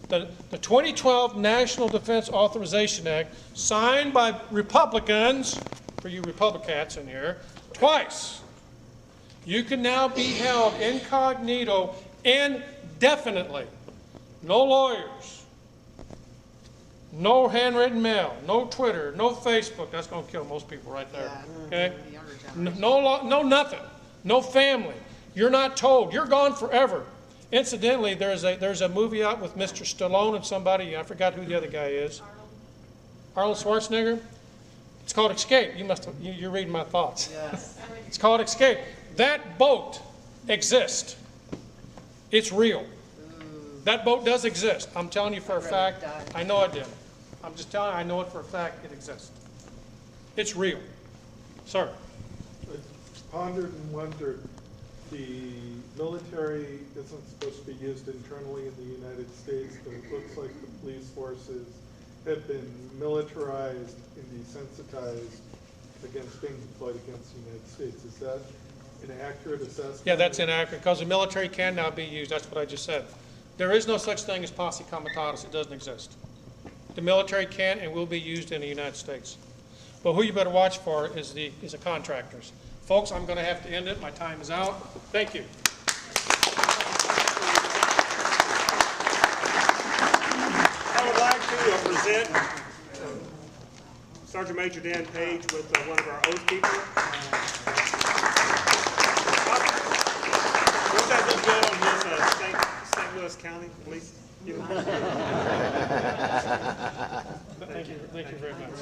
The 2012 National Defense Authorization Act, signed by Republicans, for you Republicats in here, twice. You can now be held incognito indefinitely. No lawyers, no handwritten mail, no Twitter, no Facebook. That's going to kill most people right there. Okay? No law, no nothing. No family. You're not told. You're gone forever. Incidentally, there's a movie out with Mr. Stallone and somebody, I forgot who the other guy is. Arnold Schwarzenegger. It's called Escape. You're reading my thoughts. Yes. It's called Escape. That boat exists. It's real. That boat does exist. I'm telling you for a fact. I know it did. I'm just telling you, I know it for a fact. It exists. It's real. Sir. Pondered and wondered, the military isn't supposed to be used internally in the United States, but it looks like the police forces have been militarized and desensitized against being deployed against the United States. Is that an accurate assessment? Yeah, that's inaccurate, because the military can now be used. That's what I just said. There is no such thing as Posse Comitatus. It doesn't exist. The military can and will be used in the United States. But who you better watch for is the contractors. Folks, I'm going to have to end it. My time is out. Thank you. I would like to present Sargent Major Dan Page with one of our oath keepers. What's that look good on his St. Louis County Police? Thank you very much.